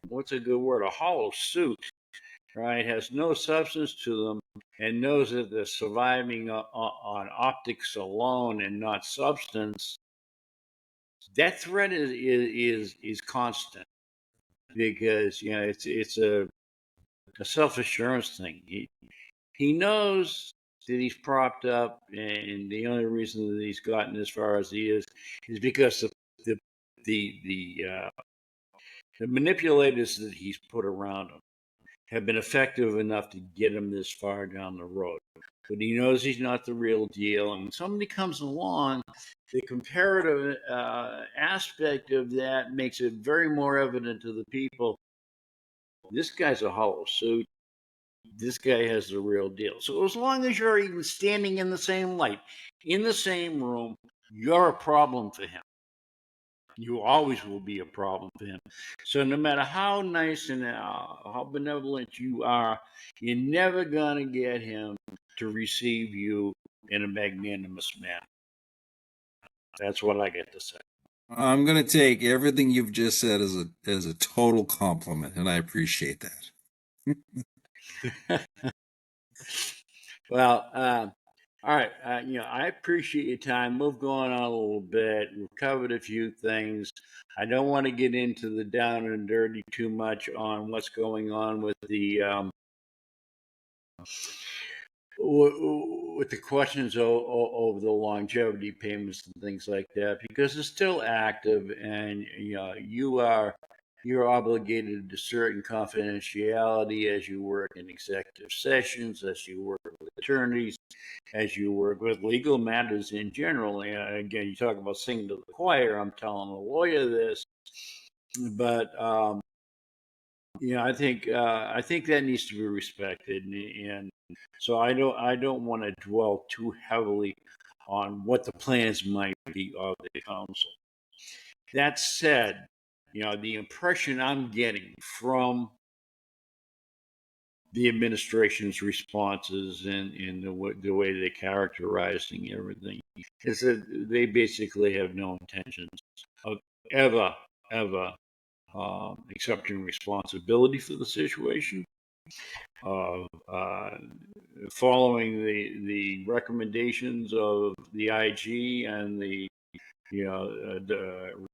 what's a good word, a hollow suit, right, has no substance to them, and knows that they're surviving on optics alone and not substance, that threat is constant because it's a self assurance thing. He knows that he's propped up, and the only reason that he's gotten as far as he is because the the the, uh, the manipulators that he's put around him have been effective enough to get him this far down the road. But he knows he's not the real deal, and when somebody comes along, the comparative aspect of that makes it very more evident to the people. This guy's a hollow suit. This guy has the real deal. So as long as you're even standing in the same light, in the same room, you're a problem for him. You always will be a problem for him. So no matter how nice and how benevolent you are, you're never gonna get him to receive you in a magnanimous manner. That's what I get to say. I'm going to take everything you've just said as a total compliment, and I appreciate that. Well, all right. I appreciate your time. We've gone on a little bit. We've covered a few things. I don't want to get into the down and dirty too much on what's going on with the questions over the longevity payments and things like that, because it's still active, and you are you're obligated to certain confidentiality as you work in executive sessions, as you work with attorneys, as you work with legal matters in general. And again, you talk about singing to the choir. I'm telling a lawyer this, but I think that needs to be respected, and so I don't want to dwell too heavily on what the plans might be of the council. That said, the impression I'm getting from the administration's responses and the way they're characterizing everything is that they basically have no intentions of ever accepting responsibility for the situation, of following the recommendations of the IG and the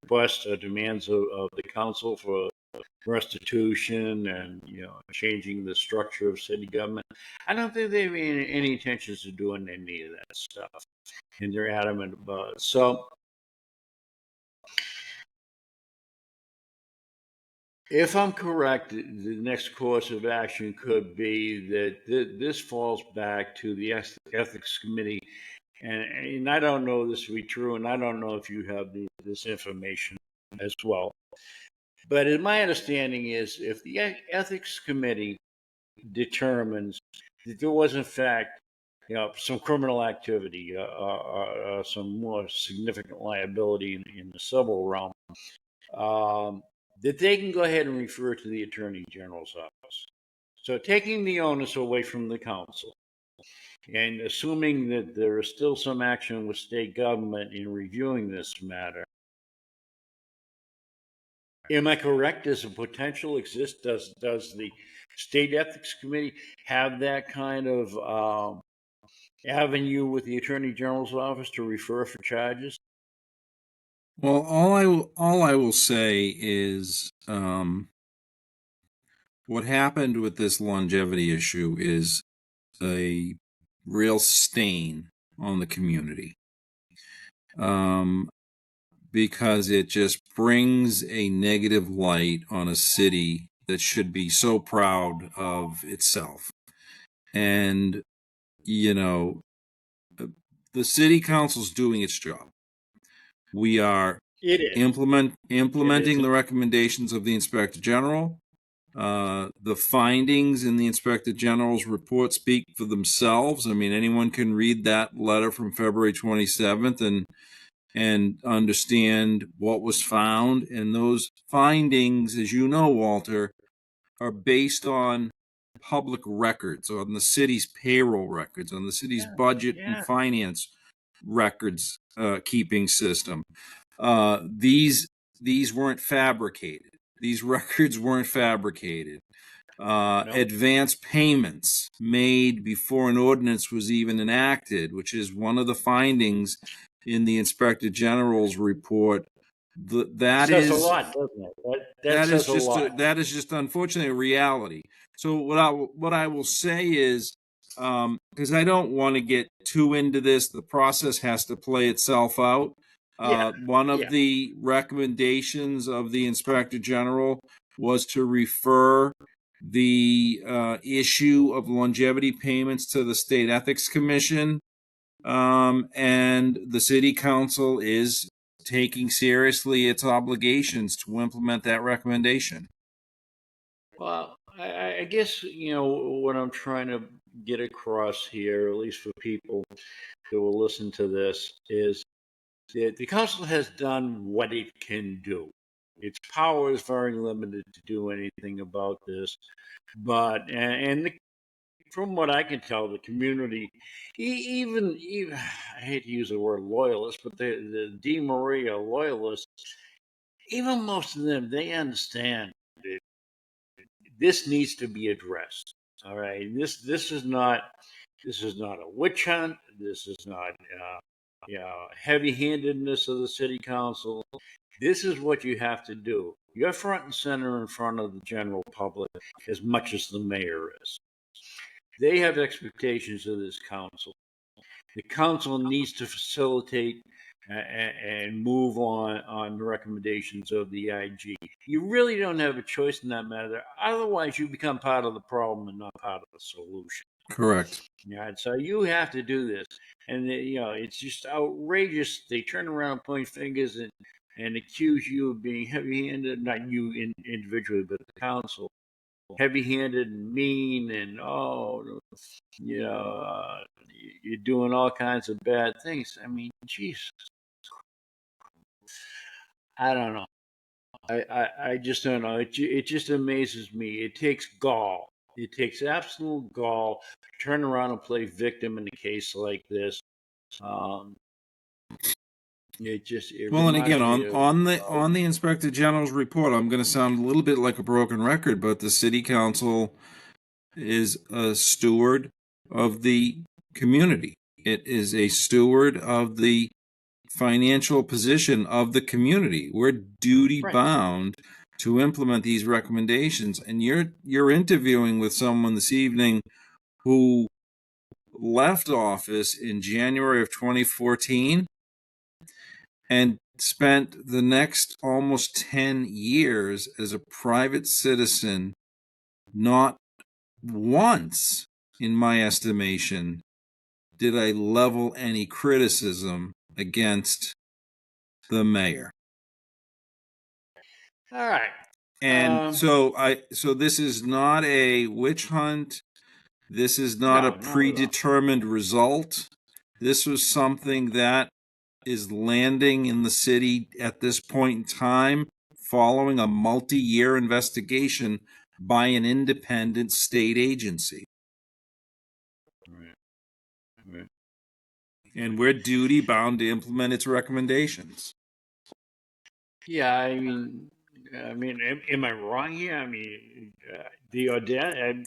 requests or demands of the council for restitution and changing the structure of city government. I don't think they have any intentions of doing any of that stuff, and they're adamant about it. So, if I'm correct, the next course of action could be that this falls back to the ethics committee, and I don't know this to be true, and I don't know if you have this information as well. But my understanding is if the ethics committee determines that there was in fact some criminal activity, some more significant liability in the civil realm, that they can go ahead and refer to the Attorney General's office. So taking the onus away from the council and assuming that there is still some action with state government in reviewing this matter. Am I correct? Does a potential exist? Does the state ethics committee have that kind of avenue with the Attorney General's office to refer for charges? Well, all I will say is what happened with this longevity issue is a real stain on the community. Because it just brings a negative light on a city that should be so proud of itself. And, the city council's doing its job. We are implementing the recommendations of the Inspector General. The findings in the Inspector General's report speak for themselves. I mean, anyone can read that letter from February 27th and understand what was found. And those findings, as you know, Walter, are based on public records, on the city's payroll records, on the city's budget and finance records keeping system. These weren't fabricated. These records weren't fabricated. Advance payments made before an ordinance was even enacted, which is one of the findings in the Inspector General's report. That says is a lot, doesn't it? that is just unfortunately a reality. So what I will say is, because I don't want to get too into this, the process has to play itself out. One of the recommendations of the Inspector General was to refer the issue of longevity payments to the State Ethics Commission, and the City Council is taking seriously its obligations to implement that recommendation. Well, I guess what I'm trying to get across here, at least for people who will listen to this, is that the council has done what it can do. Its power is very limited to do anything about this, but from what I can tell, the community, even I hate to use the word loyalists, but the De Maria loyalists, even most of them, they understand that this needs to be addressed. All right, this is not a witch hunt. This is not heavy-handedness of the city council. This is what you have to do. You're front and center in front of the general public as much as the mayor is. They have expectations of this council. The council needs to facilitate and move on the recommendations of the IG. You really don't have a choice in that matter. Otherwise, you become part of the problem and not part of the solution. Correct. Yeah, so you have to do this, and it's just outrageous. They turn around, point fingers, and accuse you of being heavy-handed. Not you individually, but the council, heavy-handed and mean, and you're doing all kinds of bad things. I mean, Jesus, I don't know. I just don't know. It just amazes me. It takes gall. It takes absolute gall to turn around and play victim in a case like this. Well, and again, reminds me on the Inspector General's report, I'm going to sound a little bit like a broken record, but the city council is a steward of the community. It is a steward of the financial position of the community. We're duty bound to implement these recommendations. And you're interviewing with someone this evening who left office in January of 2014 and spent the next almost 10 years as a private citizen. Not once, in my estimation, did I level any criticism against the mayor. All right. And so this is not a witch hunt. This is not a predetermined result. This was something that is landing in the city at this point in time, following a multi-year investigation by an independent state agency. Right. And we're duty bound to implement its recommendations. Yeah, I mean, am I wrong here? I mean, the audacity.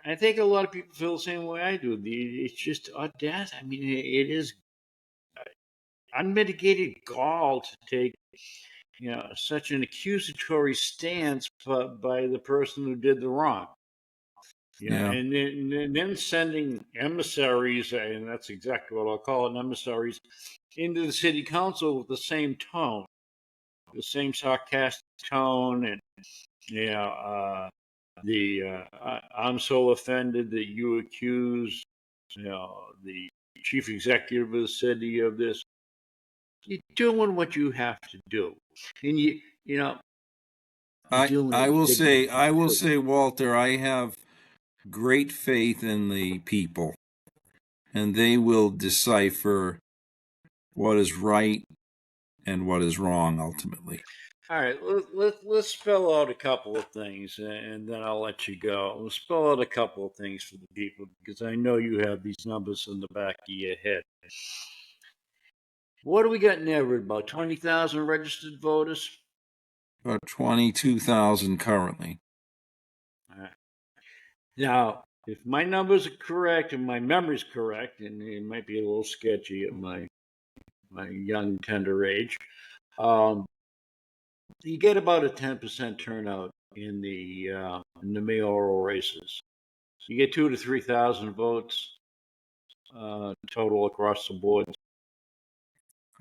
I think a lot of people feel the same way I do. It's just audacity. I mean, it is unmitigated gall to take, such an accusatory stance by the person who did the wrong. And then sending emissaries, and that's exactly what I'll call it, emissaries, into the city council with the same tone, the same sarcastic tone, and I'm so offended that you accuse, the chief executive of the city of this. You're doing what you have to do, and I will say, Walter, I have great faith in the people, and they will decipher what is right and what is wrong ultimately. All right, let's spell out a couple of things, and then I'll let you go. Let's spell out a couple of things for the people, because I know you have these numbers in the back of your head. What do we got in Everett? About 20,000 registered voters? About 22,000 currently. All right. Now, if my numbers are correct and my memory's correct, and it might be a little sketchy at my young, tender age, you get about a 10% turnout in the mayoral races. So you get 2,000 to 3,000 votes total across the board.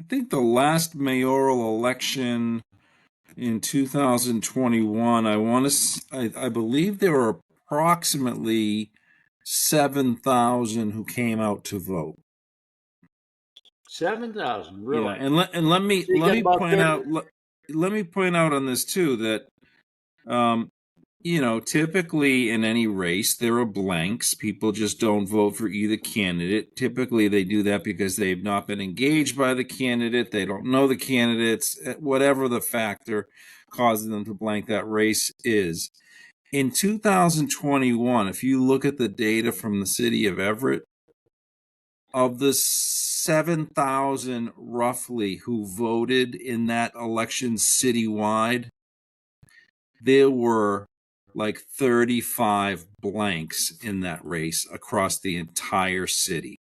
I think the last mayoral election in 2021, I believe there were approximately 7,000 who came out to vote. 7,000, really? Yeah, and let me point out on this too that typically in any race there are blanks. People just don't vote for either candidate. Typically they do that because they've not been engaged by the candidate. They don't know the candidates, whatever the factor causing them to blank that race is. In 2021, if you look at the data from the city of Everett, of the 7,000 roughly who voted in that election citywide, there were like 35 blanks in that race across the entire city.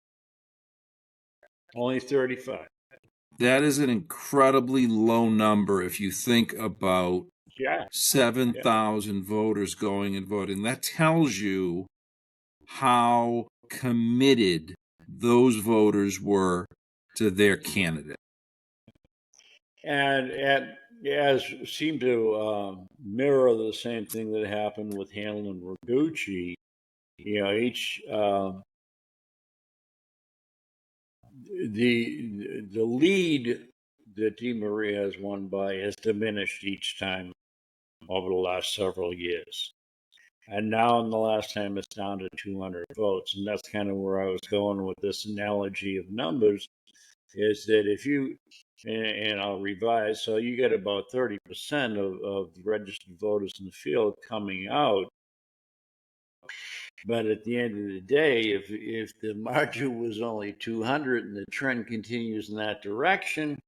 Only 35. That is an incredibly low number if you think about 7,000 voters going and voting. That tells you how committed those voters were to their candidate. And as seemed to mirror the same thing that happened with Hanlon and Ragucci, each the lead that DeMaria has won by has diminished each time over the last several years. And now in the last time it's down to 200 votes. And that's kind of where I was going with this analogy of numbers, is that if you, and I'll revise, so you get about 30% of registered voters in the field coming out. But at the end of the day, if the margin was only 200 and the trend continues in that direction,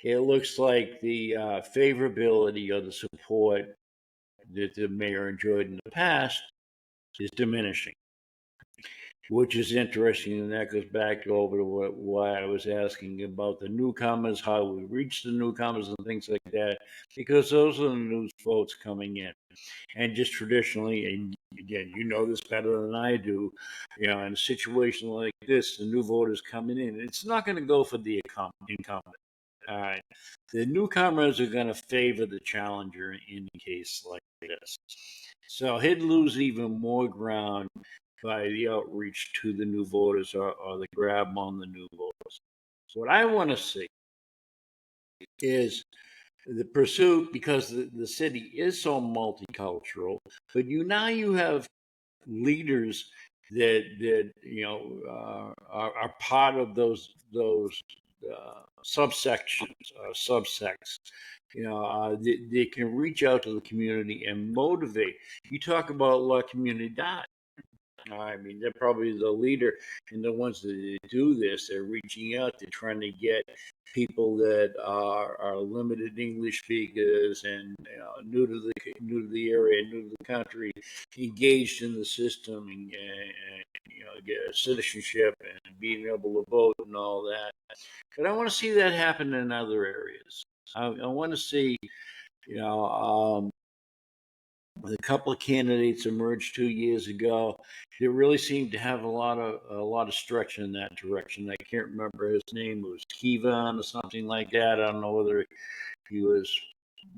it looks like the favorability or the support that the mayor enjoyed in the past is diminishing, which is interesting. And that goes back over to why I was asking about the newcomers, how we reach the newcomers and things like that, because those are the new votes coming in. And just traditionally, and again, you know this better than I do, in a situation like this, the new voters coming in, it's not going to go for the incumbent. All right. The newcomers are going to favor the challenger in a case like this. So he'd lose even more ground by the outreach to the new voters or the grab on the new voters. What I want to see is the pursuit, because the city is so multicultural, but now you have leaders that are part of those subsections, subsects. They can reach out to the community and motivate. You talk about La Comunidad. I mean, they're probably the leader and the ones that do this. They're reaching out. They're trying to get people that are limited English speakers and new to the area, new to the country, engaged in the system and get citizenship and being able to vote and all that. But I want to see that happen in other areas. I want to see, a couple of candidates emerged 2 years ago. They really seemed to have a lot of stretch in that direction. I can't remember his name. It was Kivan or something like that. I don't know whether he was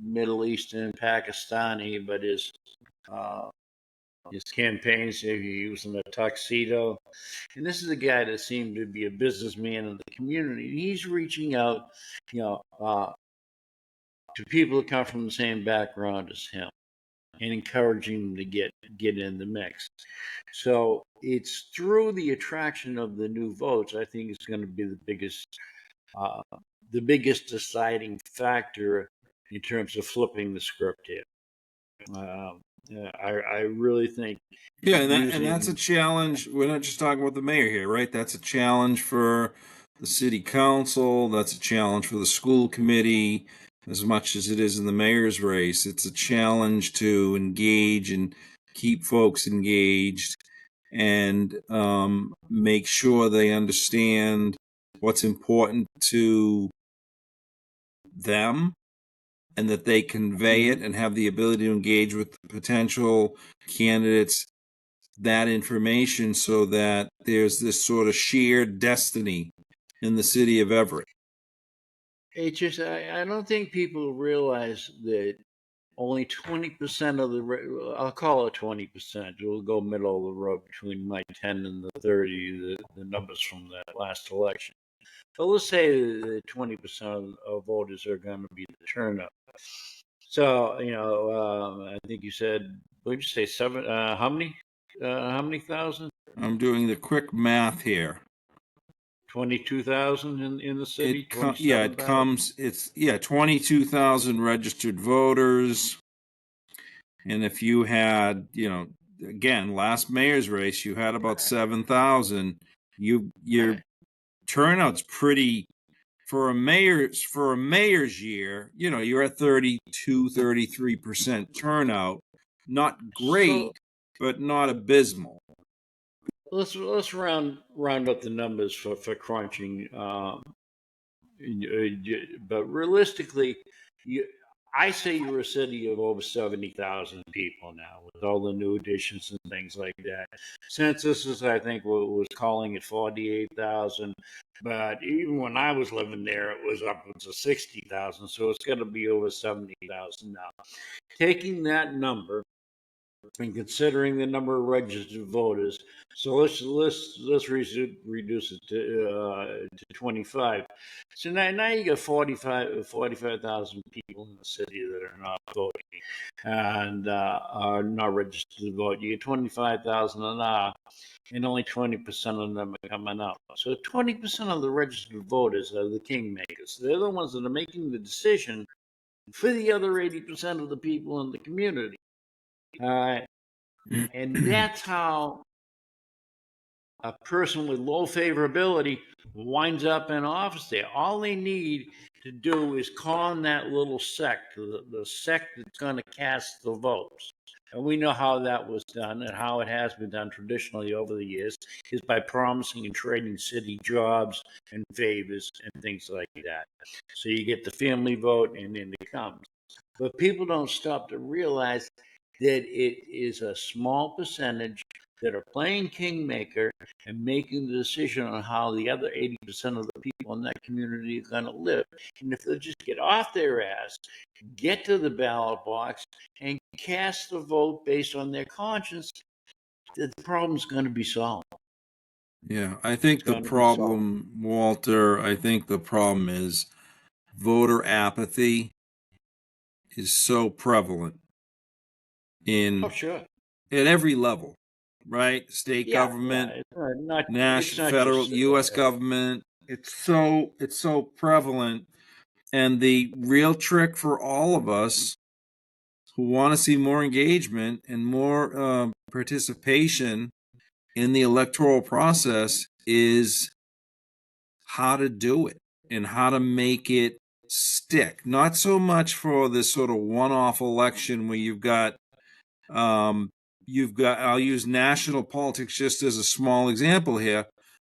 Middle Eastern, Pakistani, but his campaigns, he was in a tuxedo. And this is a guy that seemed to be a businessman in the community. He's reaching out, to people that come from the same background as him, and encouraging them to get in the mix. So it's through the attraction of the new votes, I think it's going to be the biggest deciding factor in terms of flipping the script here. I really think. Yeah, and that's a challenge. We're not just talking about the mayor here, right? That's a challenge for the city council. That's a challenge for the school committee. As much as it is in the mayor's race, it's a challenge to engage and keep folks engaged and make sure they understand what's important to them and that they convey it and have the ability to engage with potential candidates that information so that there's this sort of shared destiny in the city of Everett. It's just, I don't think people realize that only 20% of I'll call it 20%, we'll go middle of the road between my 10 and the 30, the numbers from that last election. But let's say that 20% of voters are going to be the turnout. So, I think you said, what did you say, seven, how many thousand? I'm doing the quick math here. 22,000 in the city? It comes, 22,000 registered voters. And if you had, again, last mayor's race, you had about 7,000. Your turnout's pretty, for a mayor's year, you're at 32, 33% turnout. Not great, but not abysmal. Let's round up the numbers for crunching. But realistically, I say you're a city of over 70,000 people now, with all the new additions and things like that. Census is, I think, was calling it 48,000, but even when I was living there, it was upwards of 60,000. So it's going to be over 70,000 now. Taking that number and considering the number of registered voters, so let's reduce it to 25. So now you got 45,000 people in the city that are not voting and are not registered to vote. You get 25,000 now, and only 20% of them are coming out. So 20% of the registered voters are the kingmakers. They're the ones that are making the decision for the other 80% of the people in the community. All right. And that's how a person with low favorability winds up in office there. All they need to do is calm that little sect, the sect that's going to cast the votes. And we know how that was done and how it has been done traditionally over the years is by promising and trading city jobs and favors and things like that. So you get the family vote and then it comes. But people don't stop to realize that it is a small percentage that are playing kingmaker and making the decision on how the other 80% of the people in that community are going to live. And if they just get off their ass, get to the ballot box, and cast the vote based on their conscience, the problem's going to be solved. Yeah, I think the problem, Walter, I think the problem is voter apathy is so prevalent in at every level, right? State government, national, federal, U.S. government. It's so prevalent. And the real trick for all of us who want to see more engagement and more participation in the electoral process is how to do it and how to make it stick. Not so much for this sort of one-off election where you've got, I'll use national politics just as a small example here,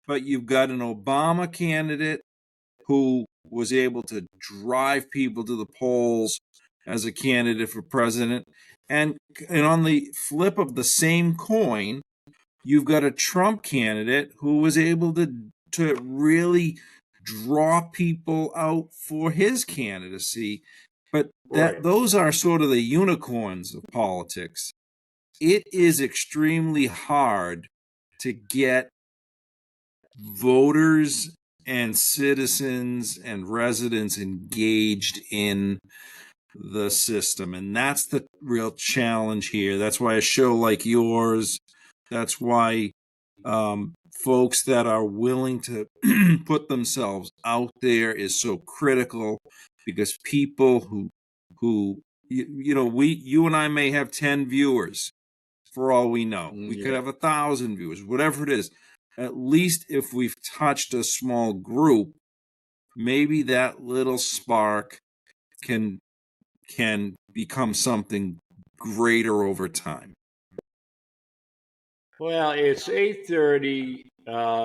but you've got an Obama candidate who was able to drive people to the polls as a candidate for president. And on the flip of the same coin, you've got a Trump candidate who was able to really draw people out for his candidacy. But those are sort of the unicorns of politics. It is extremely hard to get voters and citizens and residents engaged in the system. And that's the real challenge here. That's why a show like yours, that's why folks that are willing to put themselves out there is so critical, because people who you and I may have 10 viewers for all we know. We could have 1,000 viewers, whatever it is. At least if we've touched a small group, maybe that little spark can become something greater over time. Well, it's 8:30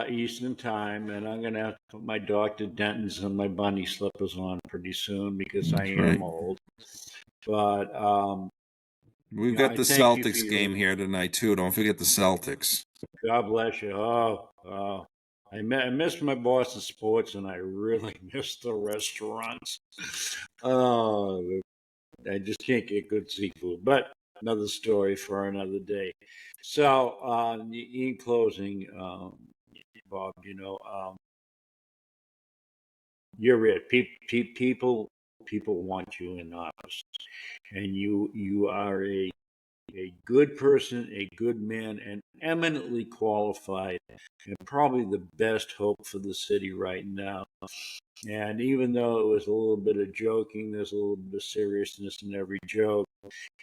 Eastern time, and I'm going to have to put my Dr. Dentons and my bunny slippers on pretty soon because I am old. But we've got the Celtics game here tonight too. Don't forget the Celtics. God bless you. Oh. I missed my Boston sports, and I really missed the restaurants. Oh, I just can't get good seafood. But another story for another day. So, in closing, Bob, you're it. People want you in office, and you are a good person, a good man, and eminently qualified, and probably the best hope for the city right now. And even though it was a little bit of joking, there's a little bit of seriousness in every joke.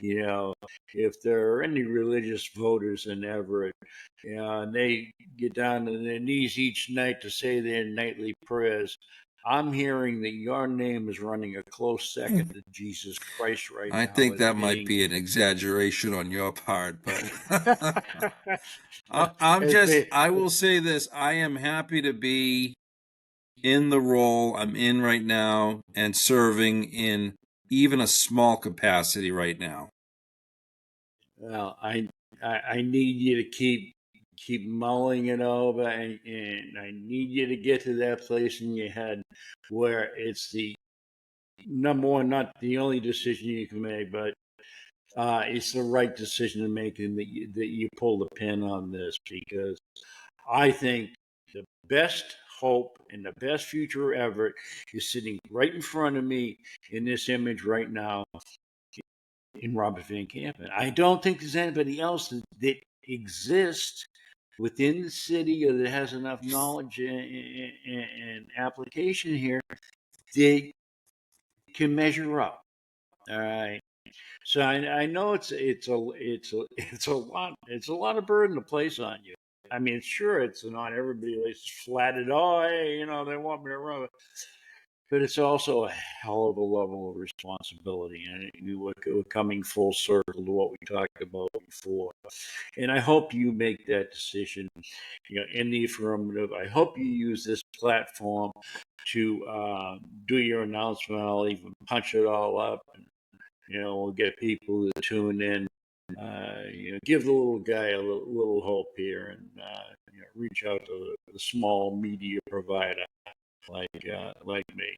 If there are any religious voters in Everett, and they get down on their knees each night to say their nightly prayers, I'm hearing that your name is running a close second to Jesus Christ right now. I think that might be an exaggeration on your part, but I will say this. I am happy to be in the role I'm in right now and serving in even a small capacity right now. Well, I need you to keep mulling it over, and I need you to get to that place in your head where it's the number one, not the only decision you can make, but it's the right decision to make, and that you pull the pin on this, because I think the best hope and the best future ever is sitting right in front of me in this image right now in Robert Van Campen. I don't think there's anybody else that exists within the city or that has enough knowledge and application here that can measure up. All right. So I know it's a lot of burden to place on you. I mean, sure, it's not everybody is flattered. Oh, hey, they want me to run, but it's also a hell of a level of responsibility, and we're coming full circle to what we talked about before. And I hope you make that decision, in the affirmative. I hope you use this platform to do your announcement. I'll even punch it all up, and we'll get people to tune in. Give the little guy a little hope here, and reach out to the small media provider like me.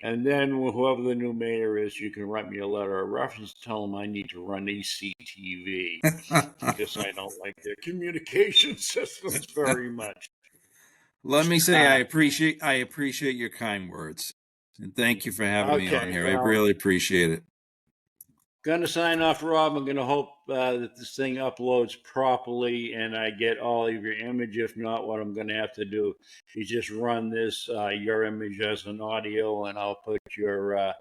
And then whoever the new mayor is, you can write me a letter of reference, tell them I need to run ECTV because I don't like their communication systems very much. Let me say I appreciate your kind words, and thank you for having me on here. I really appreciate it. Gonna sign off, Rob. I'm gonna hope that this thing uploads properly and I get all of your image. If not, what I'm gonna have to do is just run this your image as an audio, and I'll put your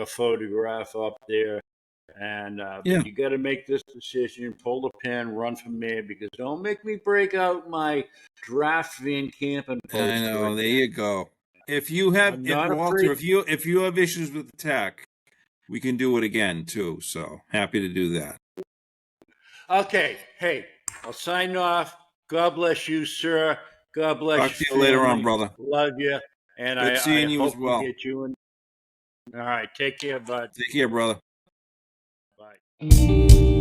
photograph up there. And you got to make this decision. Pull the pin, run from there, because don't make me break out my draft Van Campen poster. I know. There you go. If you have, Walter, if you have issues with the tech, we can do it again too. So happy to do that. Okay. Hey, I'll sign off. God bless you, sir. God bless you. Talk to you later on, brother. Love you. And Good seeing you hope as well. to get you in. All right. Take care, bud. Take care, brother. Bye.